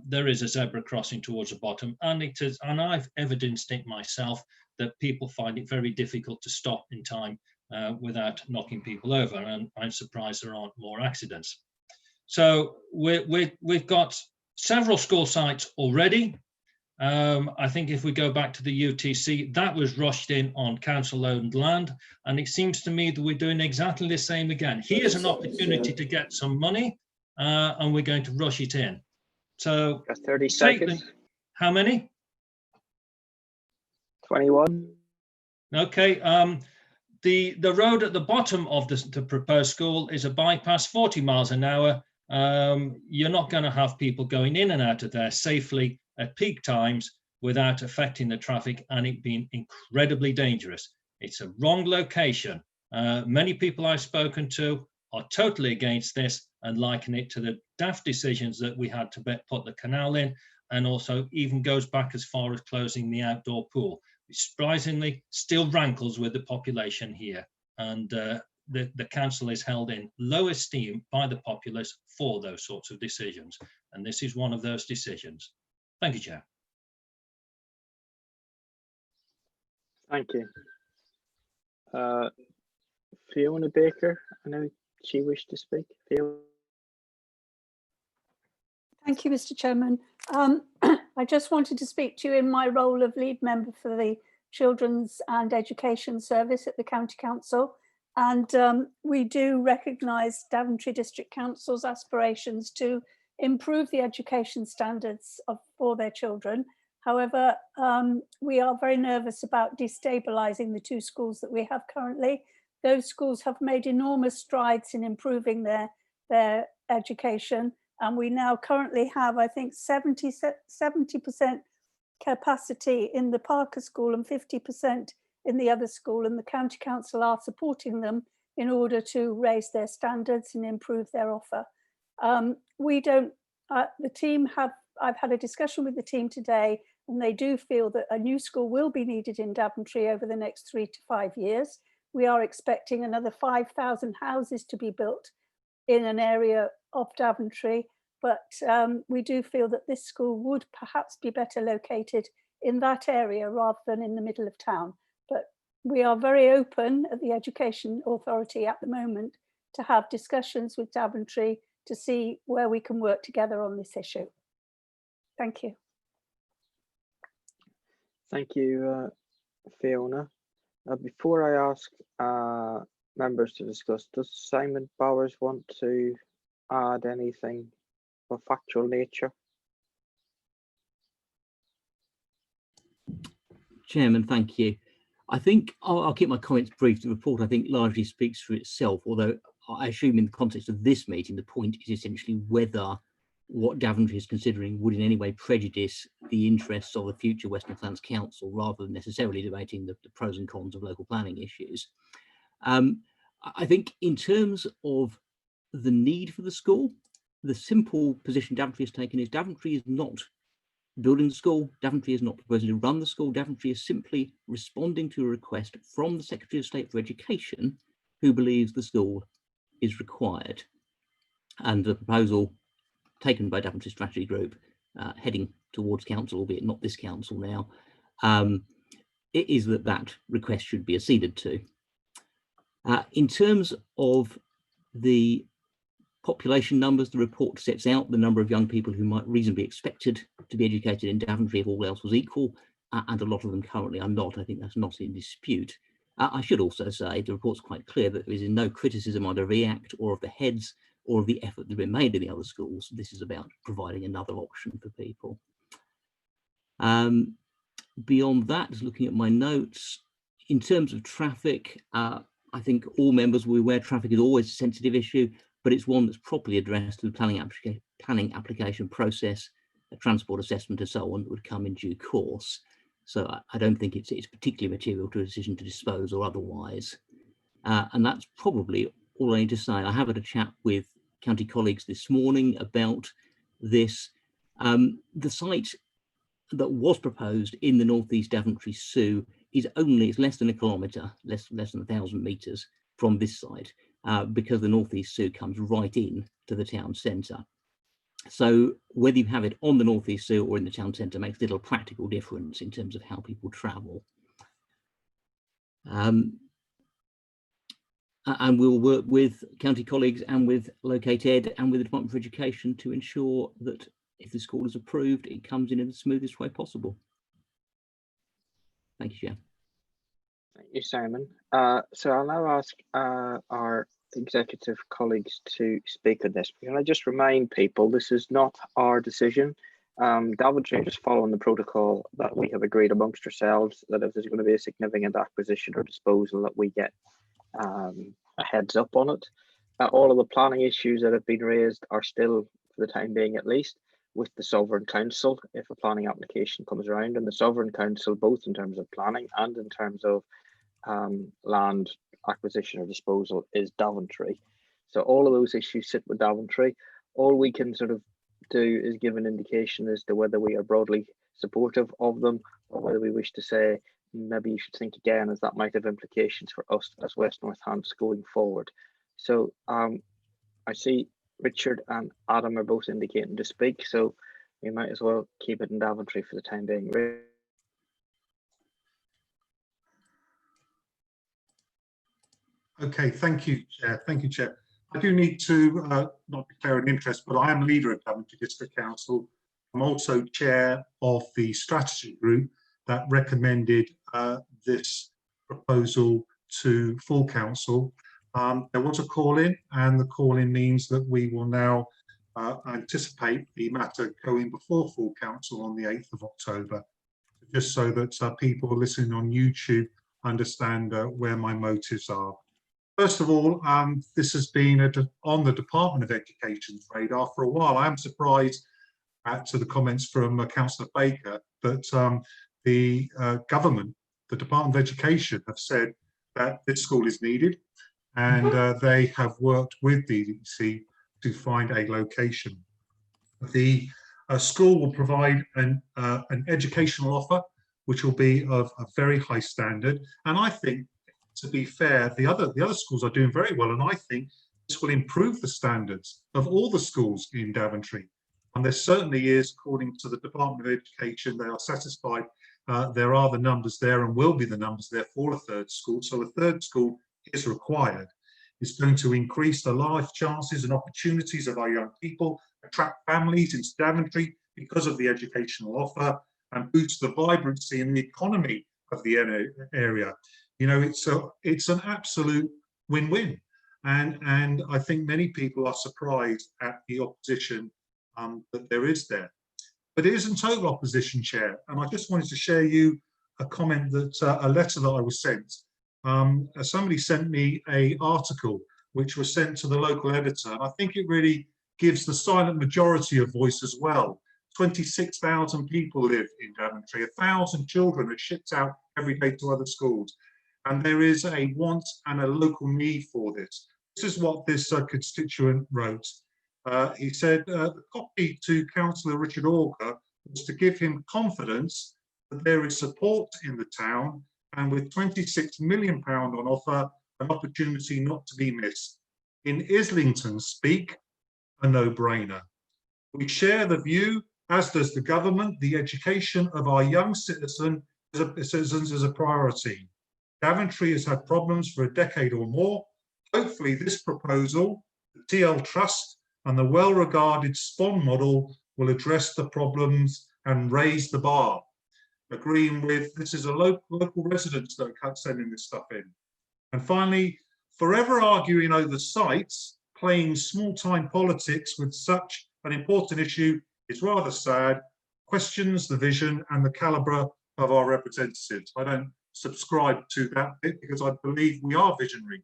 There is a zebra crossing towards the bottom, and I've evidenced it myself that people find it very difficult to stop in time without knocking people over, and I'm surprised there aren't more accidents. So we've got several school sites already. I think if we go back to the UTC, that was rushed in on council-owned land, and it seems to me that we're doing exactly the same again. Here's an opportunity to get some money, and we're going to rush it in. So 30 seconds. How many? 21. Okay. The road at the bottom of the proposed school is a bypass, 40 miles an hour. You're not going to have people going in and out of there safely at peak times without affecting the traffic and it being incredibly dangerous. It's a wrong location. Many people I've spoken to are totally against this and liken it to the daft decisions that we had to put the canal in, and also even goes back as far as closing the outdoor pool, which surprisingly still rankles with the population here. And the council is held in low esteem by the populace for those sorts of decisions. And this is one of those decisions. Thank you, Chair. Thank you. Fiona Baker, I know she wished to speak. Fiona. Thank you, Mr. Chairman. I just wanted to speak to you in my role of lead member for the Children's and Education Service at the County Council. And we do recognise Daventry District Council's aspirations to improve the education standards for their children. However, we are very nervous about destabilising the two schools that we have currently. Those schools have made enormous strides in improving their education. And we now currently have, I think, 70% capacity in the Parker School and 50% in the other school. And the County Council are supporting them in order to raise their standards and improve their offer. I've had a discussion with the team today, and they do feel that a new school will be needed in Daventry over the next 3 to 5 years. We are expecting another 5,000 houses to be built in an area of Daventry, but we do feel that this school would perhaps be better located in that area rather than in the middle of town. But we are very open at the Education Authority at the moment to have discussions with Daventry to see where we can work together on this issue. Thank you. Thank you, Fiona. Before I ask members to discuss, does Simon Bowers want to add anything of factual nature? Chairman, thank you. I think I'll keep my comments brief. The report, I think, largely speaks for itself, although I assume in the context of this meeting, the point is essentially whether what Daventry is considering would in any way prejudice the interests of the future West Northants Council, rather than necessarily debating the pros and cons of local planning issues. I think in terms of the need for the school, the simple position Daventry has taken is Daventry is not building the school, Daventry is not proposing to run the school, Daventry is simply responding to a request from the Secretary of State for Education, who believes the school is required. And the proposal taken by Daventry Strategy Group, heading towards council, albeit not this council now, it is that request should be acceded to. In terms of the population numbers, the report sets out the number of young people who might reasonably be expected to be educated in Daventry if all else was equal, and a lot of them currently are not. I think that's not in dispute. I should also say the report's quite clear that there is no criticism either of EACT or of the heads or of the effort that has been made in the other schools. This is about providing another option for people. Beyond that, just looking at my notes, in terms of traffic, I think all members will be aware traffic is always a sensitive issue, but it's one that's properly addressed through the planning application process, a transport assessment and so on that would come in due course. So I don't think it's particularly material to a decision to dispose or otherwise. And that's probably all I need to say. I have had a chat with county colleagues this morning about this. The site that was proposed in the northeast Daventry Sue is it's less than a kilometre, less than 1,000 metres from this site, because the northeast Sue comes right in to the town centre. So whether you have it on the northeast Sue or in the town centre makes little practical difference in terms of how people travel. And we'll work with county colleagues and with Locate Ed and with the Department for Education to ensure that if the school is approved, it comes in the smoothest way possible. Thank you, Chair. Thank you, Simon. So I'll now ask our executive colleagues to speak on this. Can I just remind people, this is not our decision. Daventry are just following the protocol that we have agreed amongst ourselves, that if there's going to be a significant acquisition or disposal, that we get a heads up on it. All of the planning issues that have been raised are still, for the time being at least, with the Sovereign Council if a planning application comes around, and the Sovereign Council, both in terms of planning and in terms of land acquisition or disposal, is Daventry. So all of those issues sit with Daventry. All we can sort of do is give an indication as to whether we are broadly supportive of them or whether we wish to say maybe you should think again, as that might have implications for us as West Northants going forward. So I see Richard and Adam are both indicating to speak, so we might as well keep it in Daventry for the time being. Okay, thank you, Chair. Thank you, Chair. I do need to not declare an interest, but I am leader of Daventry District Council. I'm also chair of the strategy group that recommended this proposal to full council. There was a call-in, and the call-in means that we will now anticipate the matter going before full council on the 8th of October, just so that people listening on YouTube understand where my motives are. First of all, this has been on the Department of Education's radar for a while. I am surprised to the comments from Councillor Baker that the government, the Department of Education, have said that this school is needed, and they have worked with DDC to find a location. The school will provide an educational offer which will be of a very high standard, and I think, to be fair, the other schools are doing very well, and I think this will improve the standards of all the schools in Daventry. And there certainly is, according to the Department of Education, they are satisfied. There are the numbers there and will be the numbers there for a third school. So a third school is required. It's going to increase the life chances and opportunities of our young people, attract families into Daventry because of the educational offer, and boost the vibrancy and the economy of the area. You know, it's an absolute win-win, and I think many people are surprised at the opposition that there is there. But it isn't total opposition, Chair, and I just wanted to share you a comment that a letter that I was sent. Somebody sent me an article which was sent to the local editor, and I think it really gives the silent majority a voice as well. 26,000 people live in Daventry, 1,000 children are shipped out every day to other schools, and there is a want and a local need for this. This is what this constituent wrote. He said the copy to Councillor Richard Auger was to give him confidence that there is support in the town, and with £26 million on offer, an opportunity not to be missed. In Islington speak, a no-brainer. We share the view, as does the government, the education of our young citizens is a priority. Daventry has had problems for a decade or more. Hopefully this proposal, the TL Trust and the well-regarded SPON model will address the problems and raise the bar. Agreeing with, this is a local residents that are sending this stuff in. And finally, forever arguing over sites, playing small-time politics with such an important issue is rather sad, questions the vision and the calibre of our representatives. I don't subscribe to that bit because I believe we are visionary.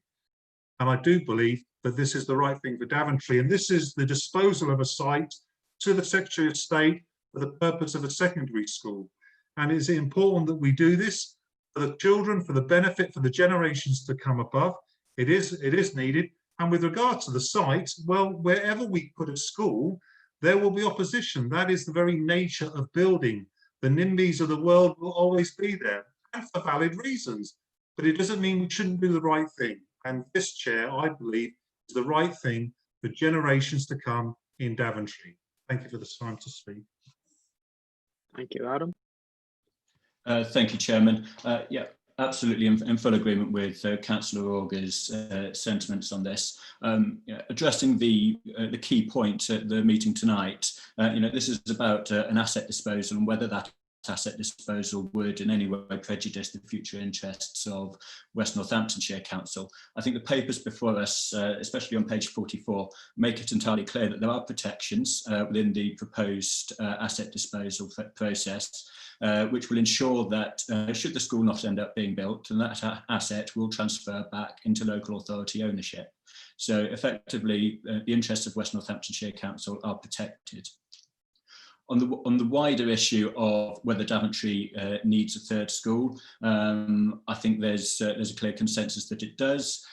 And I do believe that this is the right thing for Daventry. And this is the disposal of a site to the Secretary of State for the purpose of a secondary school. And it's important that we do this for the children, for the benefit, for the generations to come above. It is needed. And with regard to the site, well, wherever we put a school, there will be opposition. That is the very nature of building. The NIMBYs of the world will always be there, and for valid reasons. But it doesn't mean we shouldn't do the right thing. And this, Chair, I believe, is the right thing for generations to come in Daventry. Thank you for the time to speak. Thank you, Adam. Thank you, Chairman. Yeah, absolutely in full agreement with Councillor Auger's sentiments on this. Addressing the key point at the meeting tonight, this is about an asset disposal and whether that asset disposal would in any way prejudice the future interests of West Northamptonshire Council. I think the papers before us, especially on page 44, make it entirely clear that there are protections within the proposed asset disposal process, which will ensure that should the school not end up being built, then that asset will transfer back into local authority ownership. So effectively, the interests of West Northamptonshire Council are protected. On the wider issue of whether Daventry needs a third school, I think there's a clear consensus that it does.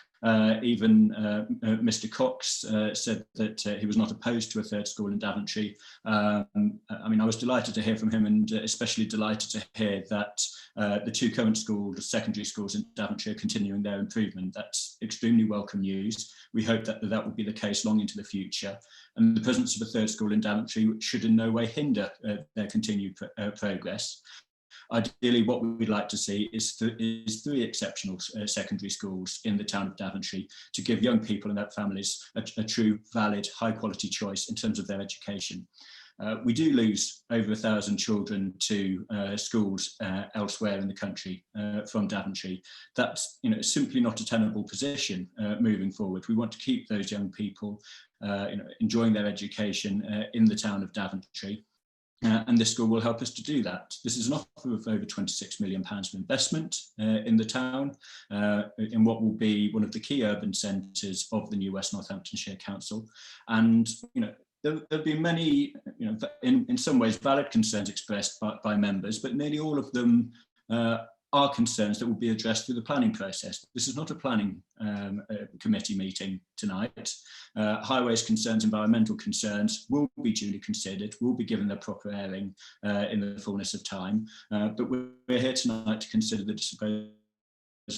Even Mr. Cox said that he was not opposed to a third school in Daventry. I mean, I was delighted to hear from him, and especially delighted to hear that the two current schools, secondary schools in Daventry, are continuing their improvement. That's extremely welcome news. We hope that that will be the case long into the future. And the presence of a third school in Daventry should in no way hinder their continued progress. Ideally, what we'd like to see is 3 exceptional secondary schools in the town of Daventry to give young people and their families a true, valid, high-quality choice in terms of their education. We do lose over 1,000 children to schools elsewhere in the country from Daventry. That's simply not a tenable position moving forward. We want to keep those young people enjoying their education in the town of Daventry. And this school will help us to do that. This is an offer of over £26 million of investment in the town, in what will be one of the key urban centres of the new West Northamptonshire Council. And there have been many, in some ways, valid concerns expressed by members, but nearly all of them are concerns that will be addressed through the planning process. This is not a planning committee meeting tonight. Highways concerns, environmental concerns will be duly considered, will be given their proper airing in the fullness of time. But we're here tonight to consider the disposal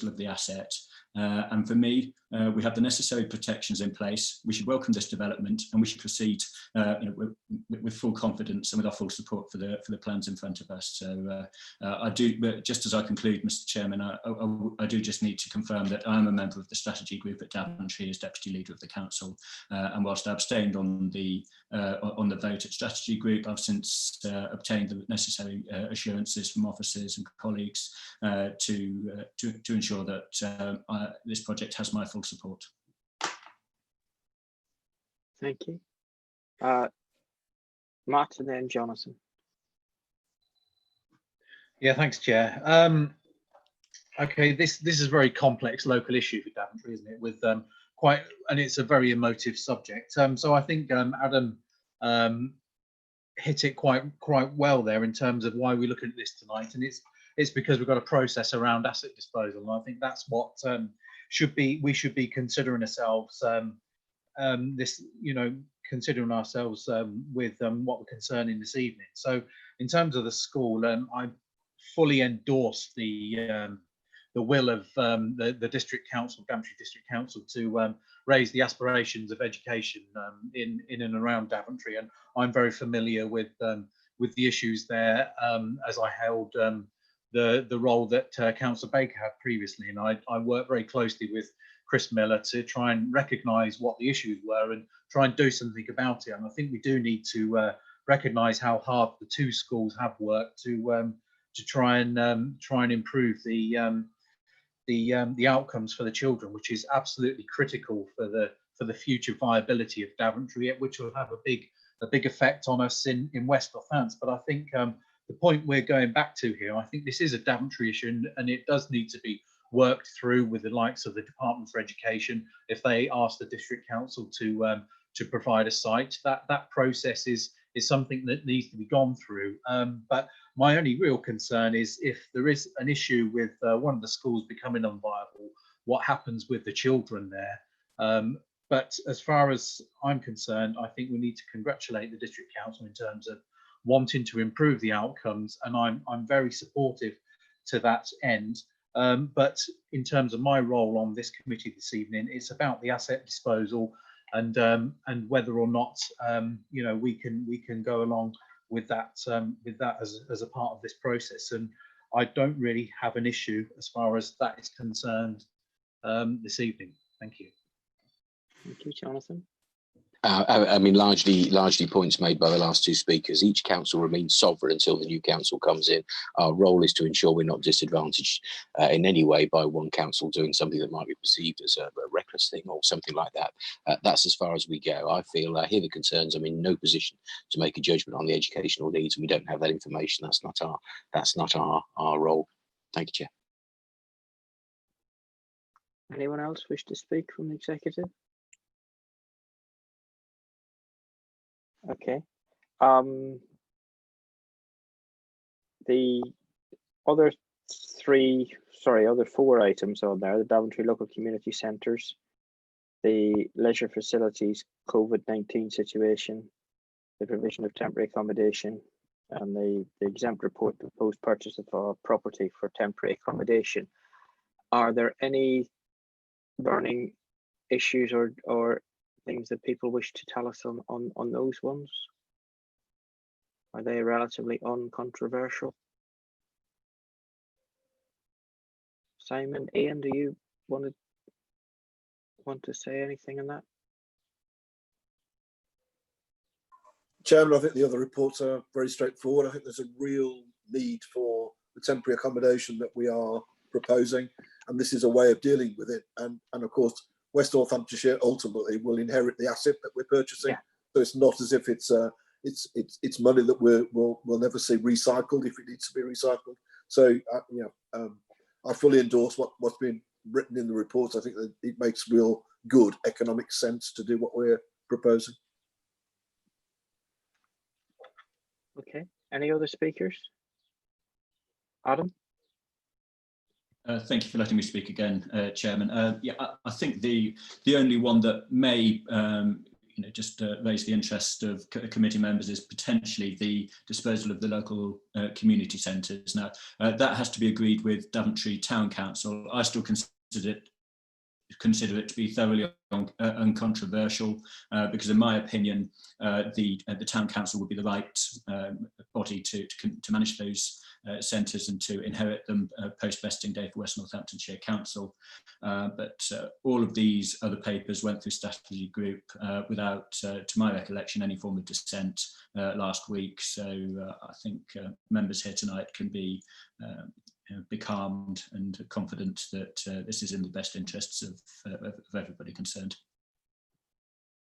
of the asset. And for me, we have the necessary protections in place. We should welcome this development, and we should proceed with full confidence and with our full support for the plans in front of us. So I do, just as I conclude, Mr. Chairman, I do just need to confirm that I am a member of the strategy group at Daventry as deputy leader of the council. And whilst I abstained on the vote at strategy group, I've since obtained the necessary assurances from officers and colleagues to ensure that this project has my full support. Thank you. Matt and then Jonathan. Yeah, thanks, Chair. Okay, this is a very complex local issue for Daventry, isn't it? With and it's a very emotive subject. So I think Adam hit it quite well there in terms of why we're looking at this tonight, and it's because we've got a process around asset disposal, and I think that's what we should be considering ourselves. Considering ourselves with what we're concerning this evening. So, in terms of the school, I fully endorse the will of the district council, Daventry District Council, to raise the aspirations of education in and around Daventry, and I'm very familiar with the issues there, as I held the role that Councillor Baker had previously, and I worked very closely with Chris Miller to try and recognise what the issues were and try and do something about it. And I think we do need to recognise how hard the 2 schools have worked to try and improve the outcomes for the children, which is absolutely critical for the future viability of Daventry, which will have a big effect on us in West Northants. But I think the point we're going back to here, I think this is a Daventry issue, and it does need to be worked through with the likes of the Department for Education. If they ask the District Council to provide a site, that process is something that needs to be gone through. But my only real concern is if there is an issue with one of the schools becoming unviable, what happens with the children there? But as far as I'm concerned, I think we need to congratulate the District Council in terms of wanting to improve the outcomes, and I'm very supportive to that end. But in terms of my role on this committee this evening, it's about the asset disposal and whether or not we can go along with that as a part of this process. And I don't really have an issue as far as that is concerned this evening. Thank you. Thank you, Jonathan. I mean, largely points made by the last 2 speakers. Each council remains sovereign until the new council comes in. Our role is to ensure we're not disadvantaged in any way by one council doing something that might be perceived as a reckless thing or something like that. That's as far as we go. I feel, hear the concerns. I'm in no position to make a judgment on the educational needs, and we don't have that information. That's not our role. Thank you, Chair. Anyone else wish to speak from the executive? Okay. The other 4 items on there: the Daventry Local Community Centres, the leisure facilities COVID-19 situation, the provision of temporary accommodation, and the exempt report proposed purchase of property for temporary accommodation. Are there any burning issues or things that people wish to tell us on those ones? Are they relatively uncontroversial? Simon, Ian, do you want to say anything on that? Chairman, I think the other reports are very straightforward. I think there's a real need for the temporary accommodation that we are proposing, and this is a way of dealing with it. And of course, West Northamptonshire ultimately will inherit the asset that we're purchasing. Yeah. So it's not as if it's money that we'll never see recycled if it needs to be recycled. So I fully endorse what's been written in the report. I think that it makes real good economic sense to do what we're proposing. Okay, any other speakers? Adam? Thank you for letting me speak again, Chairman. Yeah, I think the only one that may just raise the interest of committee members is potentially the disposal of the local community centres. Now, that has to be agreed with Daventry Town Council. I still consider it to be thoroughly uncontroversial because, in my opinion, the Town Council would be the right body to manage those centres and to inherit them post-vesting day for West Northamptonshire Council. But all of these other papers went through strategy group without, to my recollection, any form of dissent last week. So I think members here tonight can be calmed and confident that this is in the best interests of everybody concerned.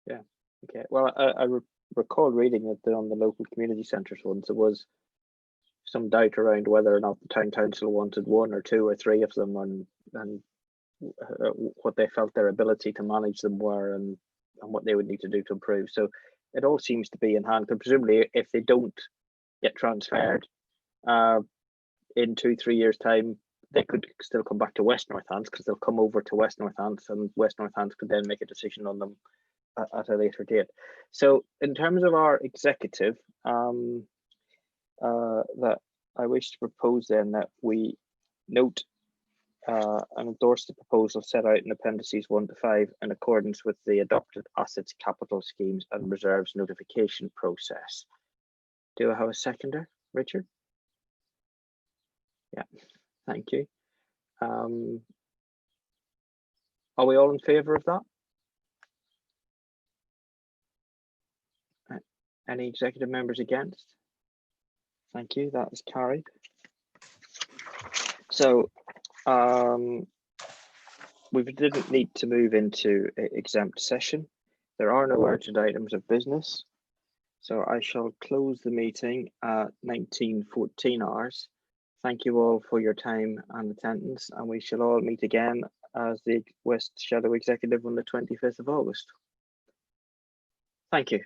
Yeah, okay. Well, I recall reading that on the local community centres ones, there was some doubt around whether or not the town council wanted one or two or three of them, and what they felt their ability to manage them were, and what they would need to do to improve. So it all seems to be in hand. Because presumably, if they don't get transferred, in 2-3 years' time, they could still come back to West Northants, because they'll come over to West Northants, and West Northants could then make a decision on them at a later date. So in terms of our executive, that I wish to propose then that we note and endorse the proposal set out in appendices 1 to 5 in accordance with the adopted assets, capital schemes and reserves notification process. Do I have a seconder, Richard? Yeah, thank you. Are we all in favour of that? Any executive members against? Thank you, that is carried. So we didn't need to move into exempt session. There are no urgent items of business. So I shall close the meeting at 19:14 hours. Thank you all for your time and attendance, and we shall all meet again as the West Shadow Executive on the 25th of August. Thank you.